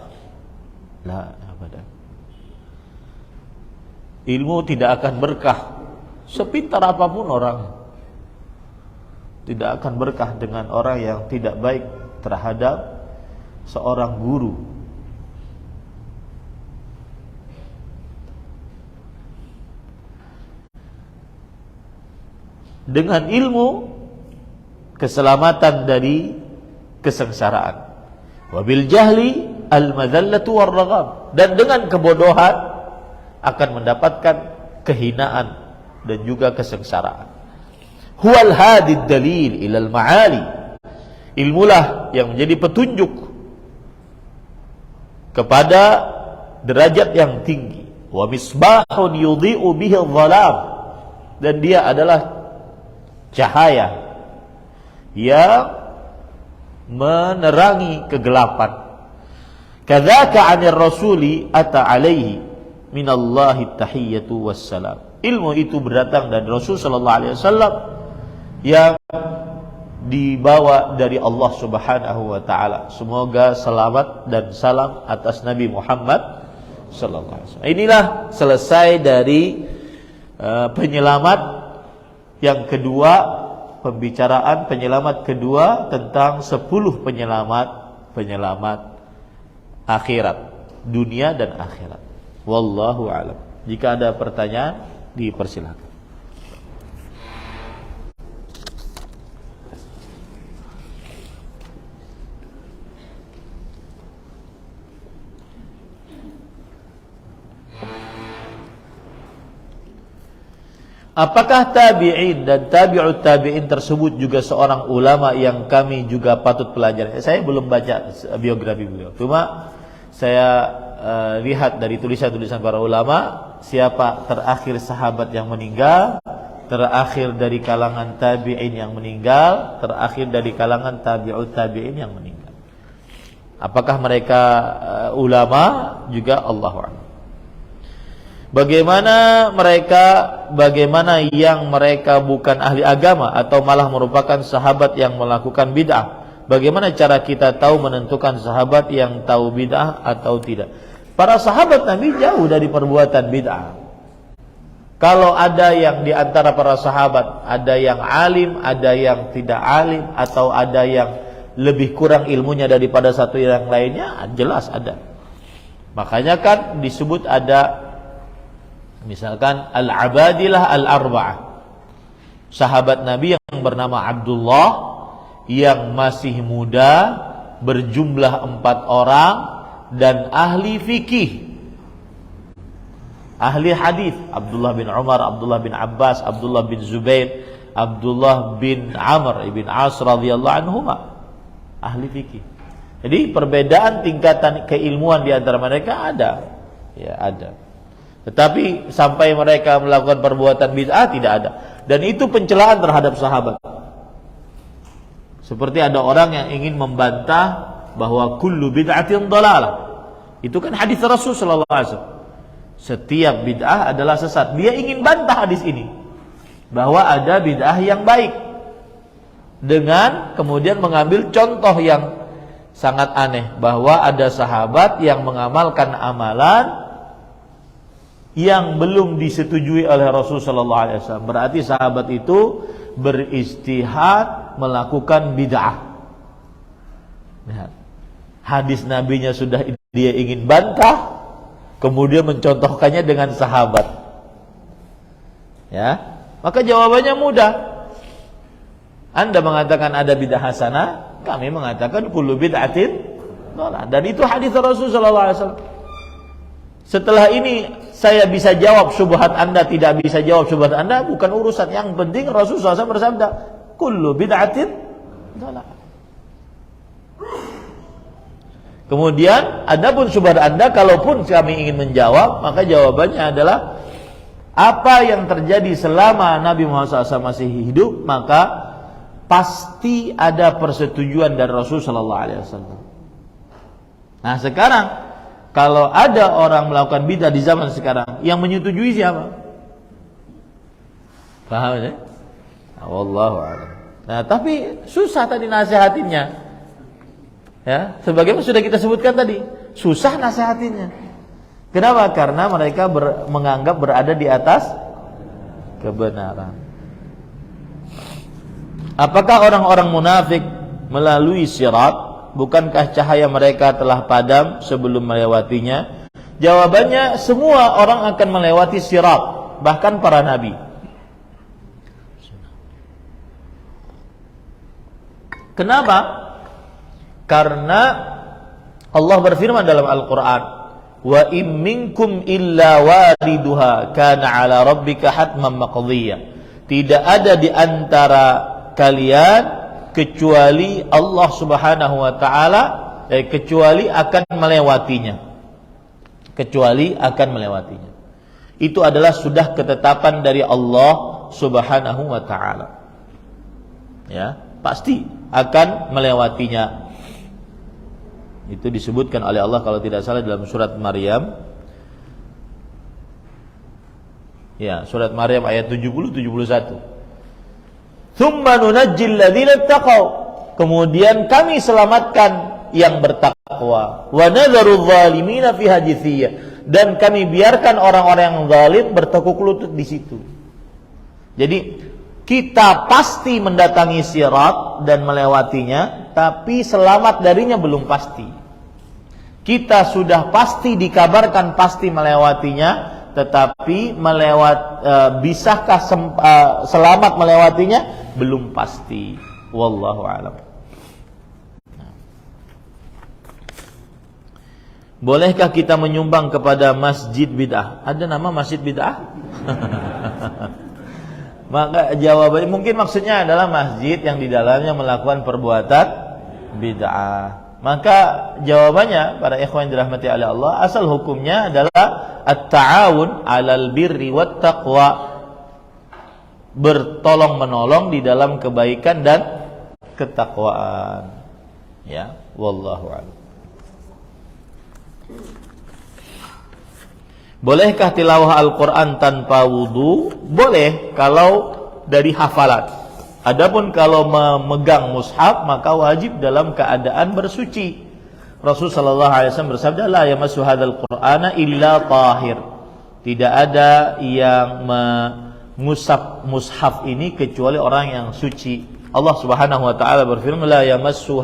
La abadan. Ilmu tidak akan berkah sepintar apapun orang. Tidak akan berkah dengan orang yang tidak baik terhadap seorang guru. Dengan ilmu keselamatan dari kesengsaraan. Wabil jahli al-madallatu war-raghab. Dan dengan kebodohan akan mendapatkan kehinaan dan juga kesengsaraan. Huwal hadid dalil ilal ma'ali. Ilmulah yang menjadi petunjuk kepada derajat yang tinggi. Wa misbahun yudhi'u bihi adh-dhalam. Dan dia adalah cahaya yang menerangi kegelapan. Kadzaka 'anil rasuli ata 'alaihi minallahi tahiyyatu wassalam. Ilmu itu berdatang dari Rasul sallallahu alaihi wasallam yang dibawa dari Allah Subhanahu wa taala. Semoga selamat dan salam atas Nabi Muhammad sallallahu alaihi wasallam. Inilah selesai dari penyelamat yang kedua, pembicaraan penyelamat kedua tentang 10 penyelamat akhirat. dunia dan akhirat. Wallahu a'lam. Jika ada pertanyaan, dipersilakan. Apakah tabi'in dan tabi'ut tabi'in tersebut juga seorang ulama yang kami juga patut pelajari? Saya belum baca biografi beliau. Cuma saya lihat dari tulisan-tulisan para ulama, siapa terakhir sahabat yang meninggal, terakhir dari kalangan tabi'in yang meninggal, terakhir dari kalangan tabi'ut tabi'in yang meninggal. Apakah mereka ulama? Juga Allahu a'lam. Bagaimana yang mereka bukan ahli agama atau malah merupakan sahabat yang melakukan bid'ah? Bagaimana cara kita tahu menentukan sahabat yang tahu bid'ah atau tidak? Para sahabat Nabi jauh dari perbuatan bid'ah. Kalau ada yang di antara para sahabat, ada yang alim, ada yang tidak alim, atau ada yang lebih kurang ilmunya daripada satu yang lainnya, jelas ada. Makanya kan disebut ada misalkan Al-Abadilah Al-Arba'ah, sahabat Nabi yang bernama Abdullah, yang masih muda, berjumlah 4 orang, dan ahli fikih, ahli hadis. Abdullah bin Umar, Abdullah bin Abbas, Abdullah bin Zubair, Abdullah bin Amr ibn As radhiyallahu anhuma, ahli fikih. Jadi perbedaan tingkatan keilmuan di antara mereka ada. Ya, ada. Tetapi sampai mereka melakukan perbuatan bid'ah tidak ada. Dan itu pencelaan terhadap sahabat. Seperti ada orang yang ingin membantah bahwa kullu bid'atin dhalalah. Itu kan hadis Rasul sallallahu alaihi wasallam. Setiap bid'ah adalah sesat. Dia ingin bantah hadis ini, bahwa ada bid'ah yang baik, dengan kemudian mengambil contoh yang sangat aneh, bahwa ada sahabat yang mengamalkan amalan yang belum disetujui oleh Rasul sallallahu alaihi wasallam. Berarti sahabat itu beristihad melakukan bid'ah. Lihat. Hadis nabinya sudah dia ingin bantah, kemudian mencontohkannya dengan sahabat. Ya, maka jawabannya mudah. Anda mengatakan ada bid'ah hasanah, kami mengatakan kullu bid'atin dhalalah. Dan itu hadis Rasul sallallahu alaihi wasallam. Setelah ini saya bisa jawab syubhat Anda, tidak bisa jawab syubhat Anda, bukan urusan. Yang penting Rasul SAW bersabda, kullu bid'atin dhalalah. Kemudian adapun syubhat Anda, kalaupun kami ingin menjawab, maka jawabannya adalah apa yang terjadi selama Nabi Muhammad SAW masih hidup, maka pasti ada persetujuan dari Rasul SAW. Nah sekarang, kalau ada orang melakukan bid'ah di zaman sekarang, yang menyetujui siapa? Paham ya? Wallahu a'lam. Nah, tapi susah tadi nasihatinnya. Ya, sebagaimana sudah kita sebutkan tadi, susah nasihatinnya. Kenapa? Karena mereka menganggap berada di atas kebenaran. Apakah orang-orang munafik melalui sirat? Bukankah cahaya mereka telah padam sebelum melewatinya? Jawabannya, semua orang akan melewati sirat, bahkan para nabi. Kenapa? Karena Allah berfirman dalam Al-Quran, wa in minkum illa waliduha kana ala rabbika hatman maqdiyya. Tidak ada di antara kalian kecuali Allah Subhanahu wa taala kecuali akan melewatinya. Kecuali akan melewatinya. Itu adalah sudah ketetapan dari Allah Subhanahu wa taala. Ya, pasti akan melewatinya. Itu disebutkan oleh Allah kalau tidak salah dalam surat Maryam. Ya, surat Maryam ayat 70-71. Tsumma nunajjil ladzina taqaw. Kemudian kami selamatkan yang bertakwa. Wa nadzaru dzalimina fiha jithiyya. Dan kami biarkan orang-orang yang zalim bertekuk lutut di situ. Jadi kita pasti mendatangi sirat dan melewatinya, tapi selamat darinya belum pasti. Kita sudah pasti dikabarkan pasti melewatinya, tetapi bisakah selamat melewatinya? Belum pasti. Wallahu a'lam. Bolehkah kita menyumbang kepada masjid bid'ah? Ada nama masjid bid'ah? Maka jawabannya mungkin maksudnya adalah masjid yang di dalamnya melakukan perbuatan bid'ah. Maka jawabannya para ikhwan yang dirahmati oleh Allah, asal hukumnya adalah at-ta'awun 'alal birri wat taqwa, bertolong menolong di dalam kebaikan dan ketakwaan. Ya, wallahu a'lam. Bolehkah tilawah Al-Qur'an tanpa wudu? Boleh kalau dari hafalan. Adapun kalau memegang mushaf maka wajib dalam keadaan bersuci. Rasul sallallahu alaihi wasallam bersabda, la yamassu hadzal qur'ana illa tahir. Tidak ada yang mengusap mushaf ini kecuali orang yang suci. Allah Subhanahu wa taala berfirman, la yamassu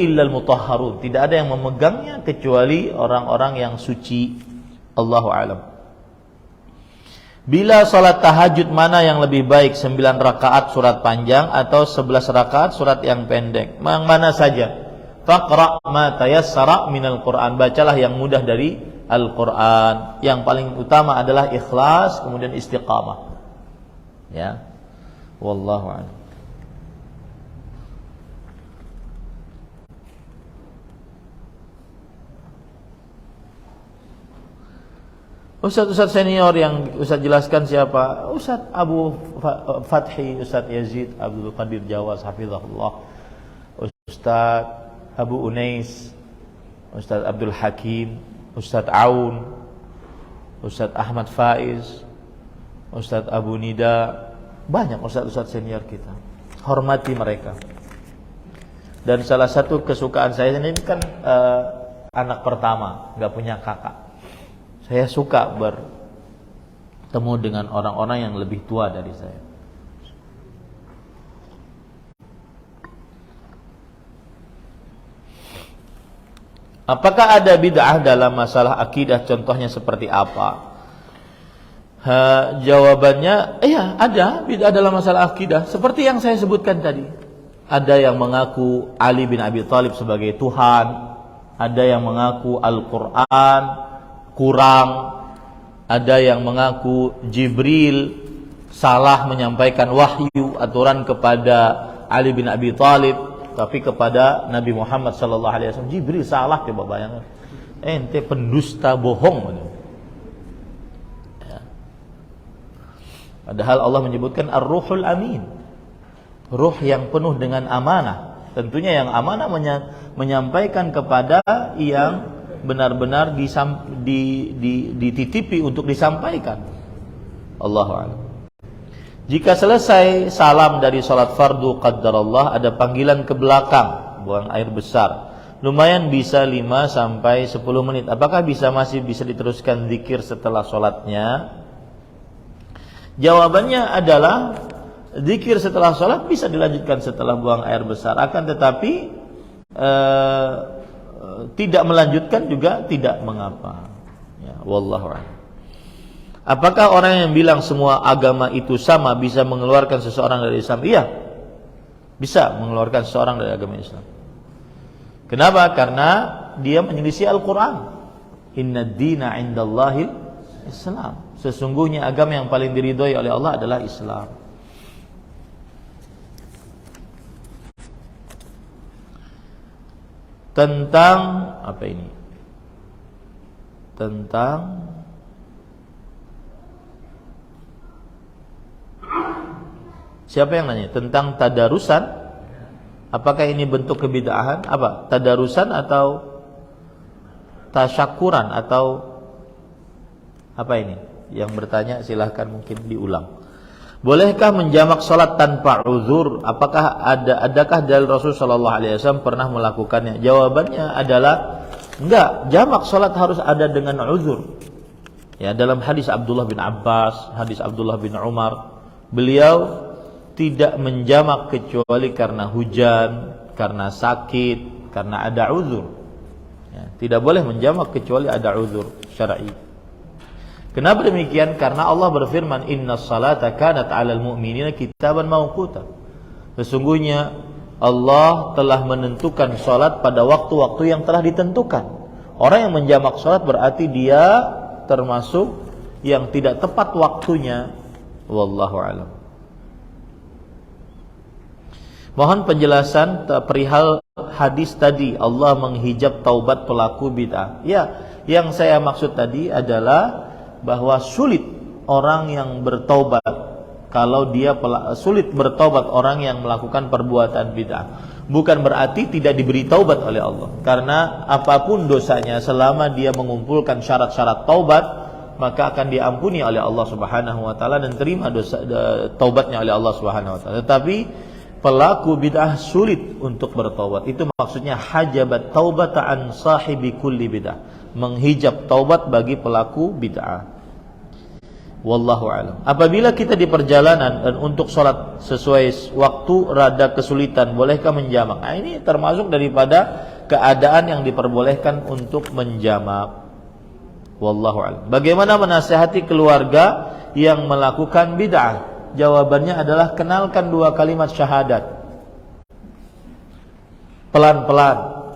illa al-mutahharun. Tidak ada yang memegangnya kecuali orang-orang yang suci. Allahu a'lam. Bila salat tahajud mana yang lebih baik, 9 rakaat surat panjang atau 11 rakaat surat yang pendek? Yang mana saja. Faqra' ma tayassara minal Qur'an. Bacalah yang mudah dari Al-Qur'an. Yang paling utama adalah ikhlas, kemudian istiqamah. Ya. Wallahu a'lam. Ustaz senior yang Ustaz jelaskan siapa? Ustaz Abu Fathi, Ustaz Yazid Abdul Qadir Jawas hafizahullah, Ustaz Abu Unais, Ustaz Abdul Hakim, Ustaz Aun, Ustaz Ahmad Faiz, Ustaz Abu Nida. Banyak ustaz senior kita. Hormati mereka. Dan salah satu kesukaan saya ini kan anak pertama, nggak punya kakak. Saya suka bertemu dengan orang-orang yang lebih tua dari saya. Apakah ada bid'ah dalam masalah akidah? Contohnya seperti apa? Jawabannya, iya ada bid'ah dalam masalah akidah. Seperti yang saya sebutkan tadi. Ada yang mengaku Ali bin Abi Thalib sebagai Tuhan. Ada yang mengaku Al-Quran kurang, ada yang mengaku Jibril salah menyampaikan wahyu aturan kepada Ali bin Abi Thalib, tapi kepada Nabi Muhammad sallallahu alaihi wasallam Jibril salah. Coba bayangkan, ente pendusta bohong. Ya. Padahal Allah menyebutkan Ar-Ruhul Amin, ruh yang penuh dengan amanah. Tentunya yang amanah menyampaikan kepada yang benar-benar dititipi untuk disampaikan. Allahu a'lam. Jika selesai salam dari salat fardu qaddarallah, ada panggilan ke belakang, buang air besar. Lumayan bisa 5 sampai 10 menit. Apakah masih bisa diteruskan zikir setelah salatnya? Jawabannya adalah zikir setelah salat bisa dilanjutkan setelah buang air besar. Akan tetapi tidak melanjutkan juga tidak mengapa. Ya, wallahu a'lam. Apakah orang yang bilang semua agama itu sama bisa mengeluarkan seseorang dari Islam? Iya, bisa mengeluarkan seseorang dari agama Islam. Kenapa? Karena dia menyelisih Al-Quran. Inna ad-dina 'indallahil Islam. Sesungguhnya agama yang paling diridhoi oleh Allah adalah Islam. Tentang apa ini? Tentang siapa yang nanya? Tentang tadarusan. Apakah ini bentuk kebid'ahan? Apa? Tadarusan atau tasyakuran atau apa ini? Yang bertanya silahkan mungkin diulang. Bolehkah menjamak salat tanpa uzur? Adakah dalil Rasul sallallahu alaihi wasallam pernah melakukannya? Jawabannya adalah enggak. Jamak salat harus ada dengan uzur. Ya, dalam hadis Abdullah bin Abbas, hadis Abdullah bin Umar, beliau tidak menjamak kecuali karena hujan, karena sakit, karena ada uzur. Ya, tidak boleh menjamak kecuali ada uzur syar'i. Kenapa demikian? Karena Allah berfirman, "Innas salata kanat 'alal mu'minina kitaban mawquta." Sesungguhnya Allah telah menentukan salat pada waktu-waktu yang telah ditentukan. Orang yang menjamak salat berarti dia termasuk yang tidak tepat waktunya. Wallahu a'lam. Mohon penjelasan perihal hadis tadi, Allah menghijab taubat pelaku bid'ah. Ya, yang saya maksud tadi adalah bahwa sulit orang yang bertaubat kalau dia sulit bertaubat orang yang melakukan perbuatan bid'ah. Bukan berarti tidak diberi taubat oleh Allah. Karena apapun dosanya selama dia mengumpulkan syarat-syarat taubat, maka akan diampuni oleh Allah Subhanahu wa taala dan terima taubatnya oleh Allah Subhanahu wa taala. Tetapi pelaku bid'ah sulit untuk bertaubat. Itu maksudnya hajabat taubata an sahibi kulli bid'ah. Menghijab taubat bagi pelaku bid'ah. Wallahu a'lam. Apabila kita di perjalanan dan untuk sholat sesuai waktu rada kesulitan, bolehkah menjamak? Nah, ini termasuk daripada keadaan yang diperbolehkan untuk menjamak. Wallahu a'lam. Bagaimana menasihati keluarga yang melakukan bid'ah? Jawabannya adalah kenalkan 2 kalimat syahadat. Pelan-pelan.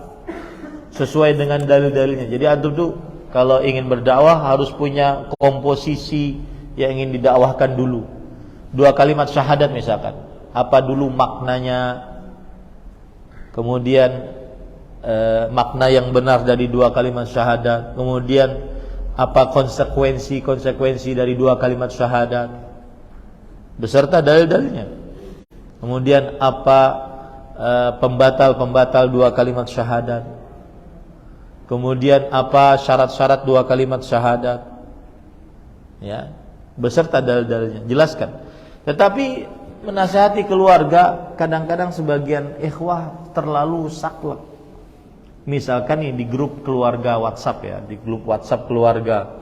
Sesuai dengan dalil-dalilnya. Jadi antum tuh kalau ingin berdakwah harus punya komposisi yang ingin didakwahkan dulu. 2 kalimat syahadat misalkan. Apa dulu maknanya? Kemudian makna yang benar dari 2 kalimat syahadat. Kemudian apa konsekuensi dari 2 kalimat syahadat beserta dalil-dalilnya. Kemudian apa pembatal 2 kalimat syahadat. Kemudian apa syarat-syarat 2 kalimat syahadat. Ya, beserta dalil-dalilnya, jelaskan. Tetapi menasihati keluarga, kadang-kadang sebagian ikhwah terlalu saklek. Misalkan nih di grup keluarga WhatsApp ya, di grup WhatsApp keluarga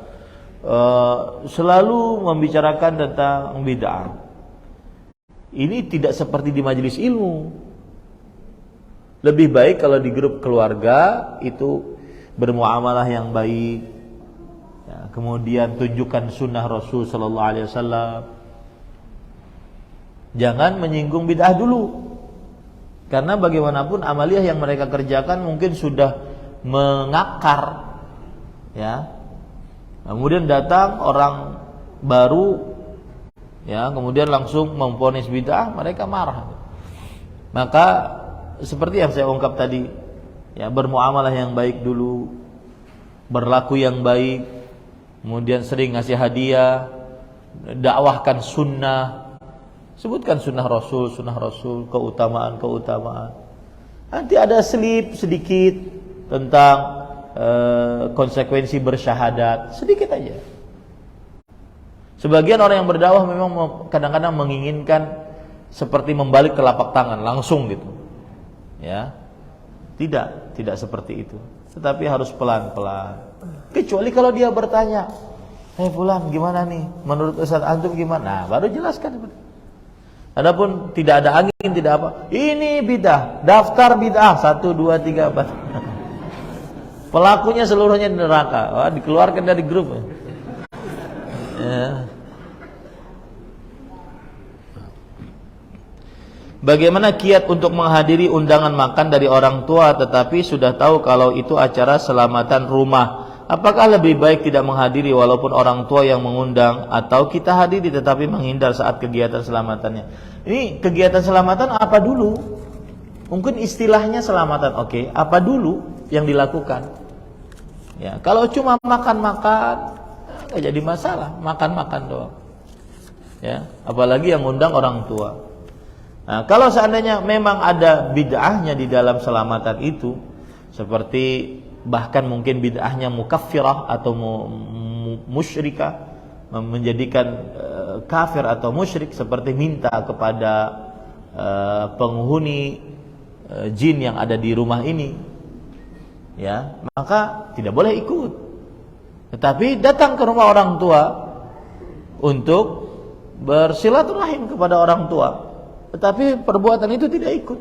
selalu membicarakan tentang bid'ah. Ini tidak seperti di majelis ilmu. Lebih baik kalau di grup keluarga itu bermuamalah yang baik, ya, kemudian tunjukkan sunnah Rasul Sallallahu Alaihi Wasallam. Jangan menyinggung bid'ah dulu. Karena bagaimanapun amaliyah yang mereka kerjakan mungkin sudah mengakar, ya. Kemudian datang orang baru, ya, kemudian langsung memvonis bid'ah, mereka marah. Maka seperti yang saya ungkap tadi, ya, bermuamalah yang baik dulu, berlaku yang baik, kemudian sering ngasih hadiah, dakwahkan sunnah. Sebutkan sunnah Rasul, keutamaan. Nanti ada selip sedikit tentang konsekuensi bersyahadat, sedikit aja. Sebagian orang yang berdakwah memang kadang-kadang menginginkan seperti membalik telapak tangan langsung gitu. Ya. Tidak seperti itu. Tetapi harus pelan-pelan. Kecuali kalau dia bertanya, fulan gimana nih? Menurut Ustaz antum gimana?" Nah, baru jelaskan. Adapun tidak ada angin, tidak apa. Ini bid'ah, daftar bid'ah 1 2 3 4. Pelakunya seluruhnya di neraka. Wah, dikeluarkan dari grup. Ya. Bagaimana kiat untuk menghadiri undangan makan dari orang tua tetapi sudah tahu kalau itu acara selamatan rumah? Apakah lebih baik tidak menghadiri walaupun orang tua yang mengundang, atau kita hadiri tetapi menghindar saat kegiatan selamatannya? Ini kegiatan selamatan apa dulu? Mungkin istilahnya selamatan, oke. Apa dulu yang dilakukan? Ya, kalau cuma makan-makan nggak jadi masalah, makan-makan doang. Ya, apalagi yang ngundang orang tua. Nah, kalau seandainya memang ada bid'ahnya di dalam selamatan itu, seperti bahkan mungkin bid'ahnya mukaffirah atau musyrikah, menjadikan kafir atau musyrik, seperti minta kepada penghuni jin yang ada di rumah ini, ya, maka tidak boleh ikut. Tetapi datang ke rumah orang tua untuk bersilaturahim kepada orang tua, tetapi perbuatan itu tidak ikut,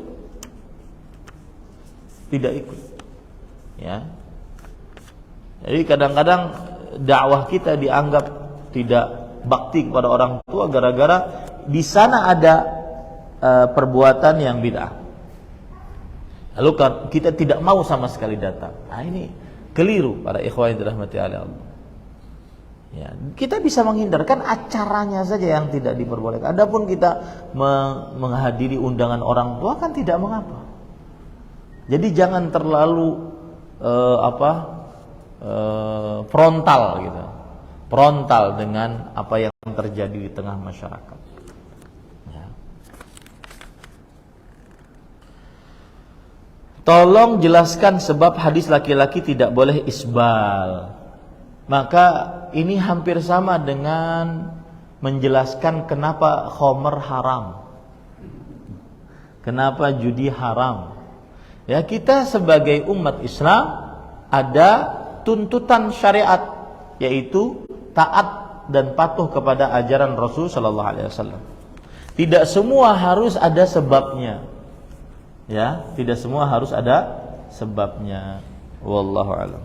ya. Jadi kadang-kadang dakwah kita dianggap tidak bakti kepada orang tua gara-gara di sana ada perbuatan yang bid'ah. Lalu kita tidak mau sama sekali datang. Nah, ini keliru para ikhwan yang dirahmati oleh Allah. Ya, kita bisa menghindarkan acaranya saja yang tidak diperbolehkan. Adapun kita menghadiri undangan orang tua kan tidak mengapa. Jadi jangan terlalu frontal gitu. Frontal dengan apa yang terjadi di tengah masyarakat. Ya. Tolong jelaskan sebab hadis laki-laki tidak boleh isbal. Maka ini hampir sama dengan menjelaskan kenapa khamr haram. Kenapa judi haram. Ya, kita sebagai umat Islam ada tuntutan syariat, yaitu taat dan patuh kepada ajaran Rasul sallallahu alaihi wasallam. Tidak semua harus ada sebabnya. Ya, tidak semua harus ada sebabnya. Wallahu a'lam.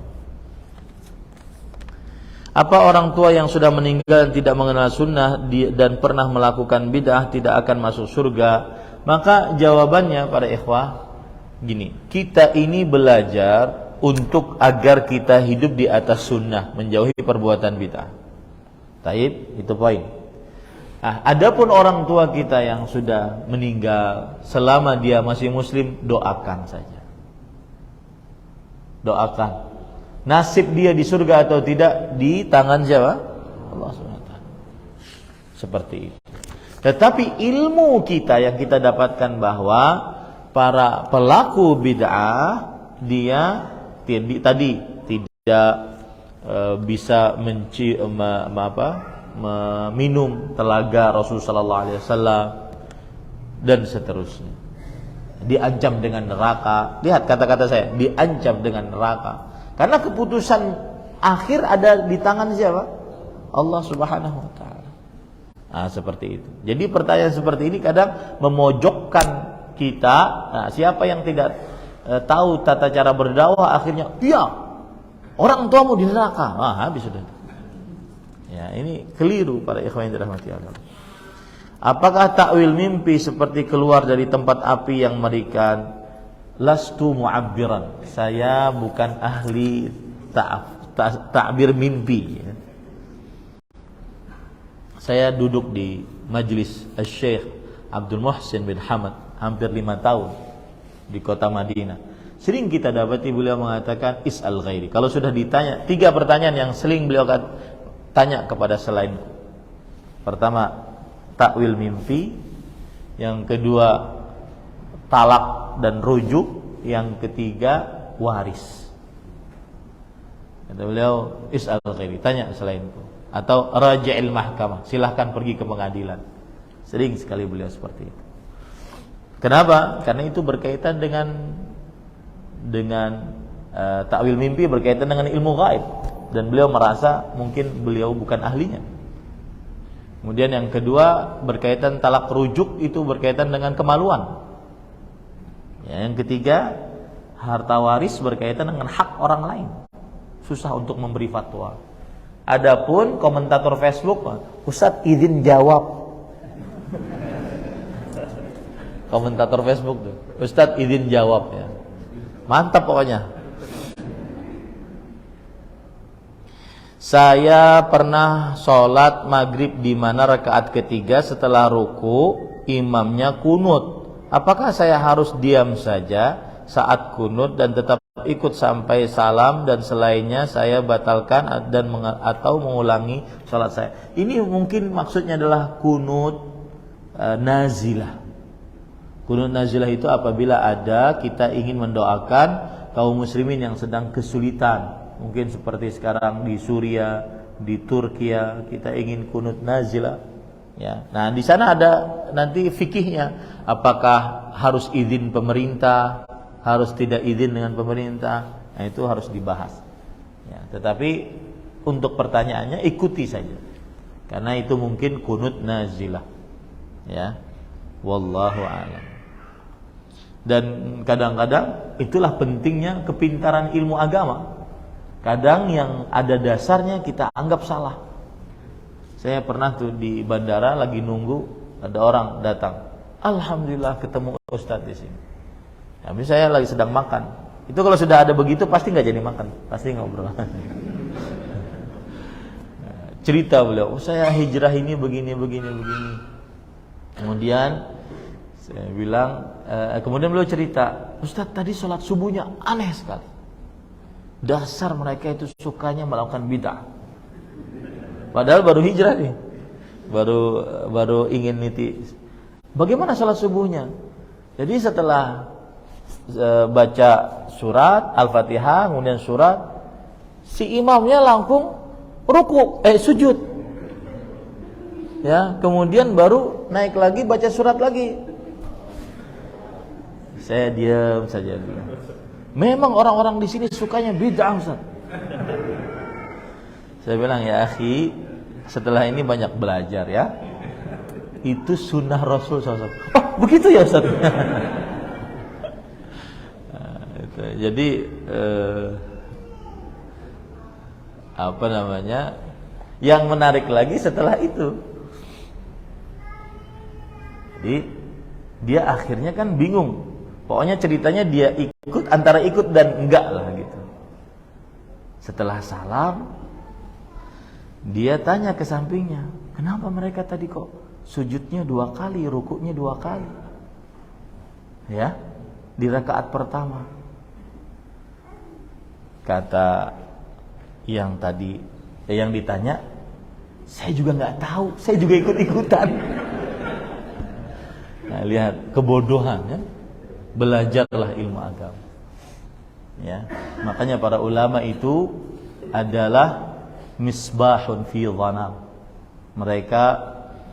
Apa orang tua yang sudah meninggal dan tidak mengenal sunnah dan pernah melakukan bid'ah tidak akan masuk surga? Maka jawabannya para ikhwah gini, kita ini belajar untuk agar kita hidup di atas sunnah, menjauhi perbuatan bid'ah. Taib, itu poin. Nah, adapun orang tua kita yang sudah meninggal, selama dia masih muslim, doakan saja. Doakan. Nasib dia di surga atau tidak di tangan siapa? Allah SWT. Seperti itu. Tetapi ilmu kita yang kita dapatkan bahwa para pelaku bid'ah dia tadi tidak bisa meminum telaga Rasul sallallahu alaihi wasallam dan seterusnya. Diancam dengan neraka. Lihat kata-kata saya, diancam dengan neraka. Karena keputusan akhir ada di tangan siapa? Allah Subhanahu wa taala. Nah, seperti itu. Jadi pertanyaan seperti ini kadang memojokkan kita. Nah, siapa yang tidak tahu tata cara berdakwah akhirnya, iya, orang tuamu di neraka. Ah, habis sudah. Ya, ini keliru para ikhwan yang dirahmati Allah. Apakah takwil mimpi seperti keluar dari tempat api yang mengerikan? Lastu mu'abbiran. Saya bukan ahli ta'bir mimpi. Saya duduk di majlis Syekh Abdul Muhsin bin Hamad hampir 5 tahun di kota Madinah. Sering kita dapati beliau mengatakan is'al ghairi. Kalau sudah ditanya 3 pertanyaan yang sering beliau tanya kepada selainku. Pertama, takwil mimpi. Yang kedua, talak dan rujuk. Yang ketiga, waris. Kata beliau, is'al ghairi, tanya selainku. Atau raja'il mahkamah, silahkan pergi ke pengadilan. Sering sekali beliau seperti itu. Kenapa? Karena itu berkaitan dengan takwil mimpi, berkaitan dengan ilmu gaib, dan beliau merasa mungkin beliau bukan ahlinya. Kemudian yang kedua berkaitan talak rujuk, itu berkaitan dengan kemaluan. Yang ketiga, harta waris berkaitan dengan hak orang lain. Susah untuk memberi fatwa. Adapun komentator Facebook, Ustadz izin jawab. Komentator Facebook tuh, Ustadz izin jawab ya. Mantap pokoknya. Saya pernah sholat maghrib di mana rakaat ketiga setelah ruku imamnya kunut. Apakah saya harus diam saja saat kunut dan tetap ikut sampai salam dan selainnya saya batalkan atau mengulangi sholat saya? Ini mungkin maksudnya adalah kunut nazilah. Kunut nazilah itu apabila kita ingin mendoakan kaum muslimin yang sedang kesulitan. Mungkin seperti sekarang di Suriah, di Turki, kita ingin kunut nazilah. Ya, nah di sana ada nanti fikihnya, apakah harus izin pemerintah, harus tidak izin dengan pemerintah, nah itu harus dibahas. Ya, tetapi untuk pertanyaannya ikuti saja, karena itu mungkin kunut nazilah. Ya, wallahu a'lam. Dan kadang-kadang itulah pentingnya kepintaran ilmu agama. Kadang yang ada dasarnya kita anggap salah. Saya pernah tuh di bandara lagi nunggu, ada orang datang. Alhamdulillah ketemu Ustadz di sini. Tapi saya lagi sedang makan. Itu kalau sudah ada begitu pasti nggak jadi makan, pasti ngobrol. Cerita beliau, saya hijrah ini begini. Kemudian saya bilang, kemudian beliau cerita, Ustadz tadi sholat subuhnya aneh sekali. Dasar mereka itu sukanya melakukan bid'ah. Padahal baru hijrah nih, baru ingin niti. Bagaimana sholat subuhnya? Jadi setelah baca surat Al-Fatihah, kemudian surat, si imamnya langsung sujud. Ya, kemudian baru naik lagi baca surat lagi. Saya diam saja dulu. Memang orang-orang di sini sukanya bid'ah, Ustaz. Saya bilang, ya akhi, setelah ini banyak belajar ya. Itu sunnah Rasul SAW. Oh, begitu ya Ustaz. Jadi yang menarik lagi setelah itu, jadi dia akhirnya kan bingung. Pokoknya ceritanya dia ikut, antara ikut dan enggak lah gitu. Setelah salam, dia tanya ke sampingnya, kenapa mereka tadi kok sujudnya 2 kali, rukuknya 2 kali? Ya, di rakaat pertama. Kata yang tadi, yang ditanya, saya juga nggak tahu, saya juga ikut-ikutan. Nah, lihat kebodohan ya. Belajarlah ilmu agama. Ya, makanya para ulama itu adalah misbahun fi dhanam. Mereka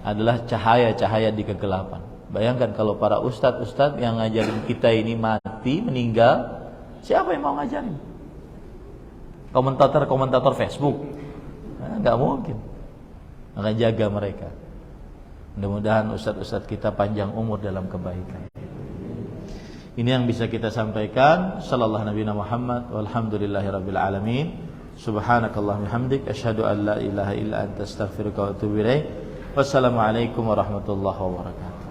adalah cahaya-cahaya di kegelapan. Bayangkan kalau para ustadz yang ngajarin kita ini mati, meninggal, siapa yang mau ngajarin? Komentator Facebook? Nggak mungkin. Maka jaga mereka. Mudah-mudahan ustadz kita panjang umur dalam kebaikan. Ini yang bisa kita sampaikan. Sallallahu nabiyana Muhammad walhamdulillahirabbil alamin. Subhanakallahumma hamdik asyhadu an la ilaha illa anta astaghfiruka wa atubu ilaik. Wassalamualaikum warahmatullahi wabarakatuh.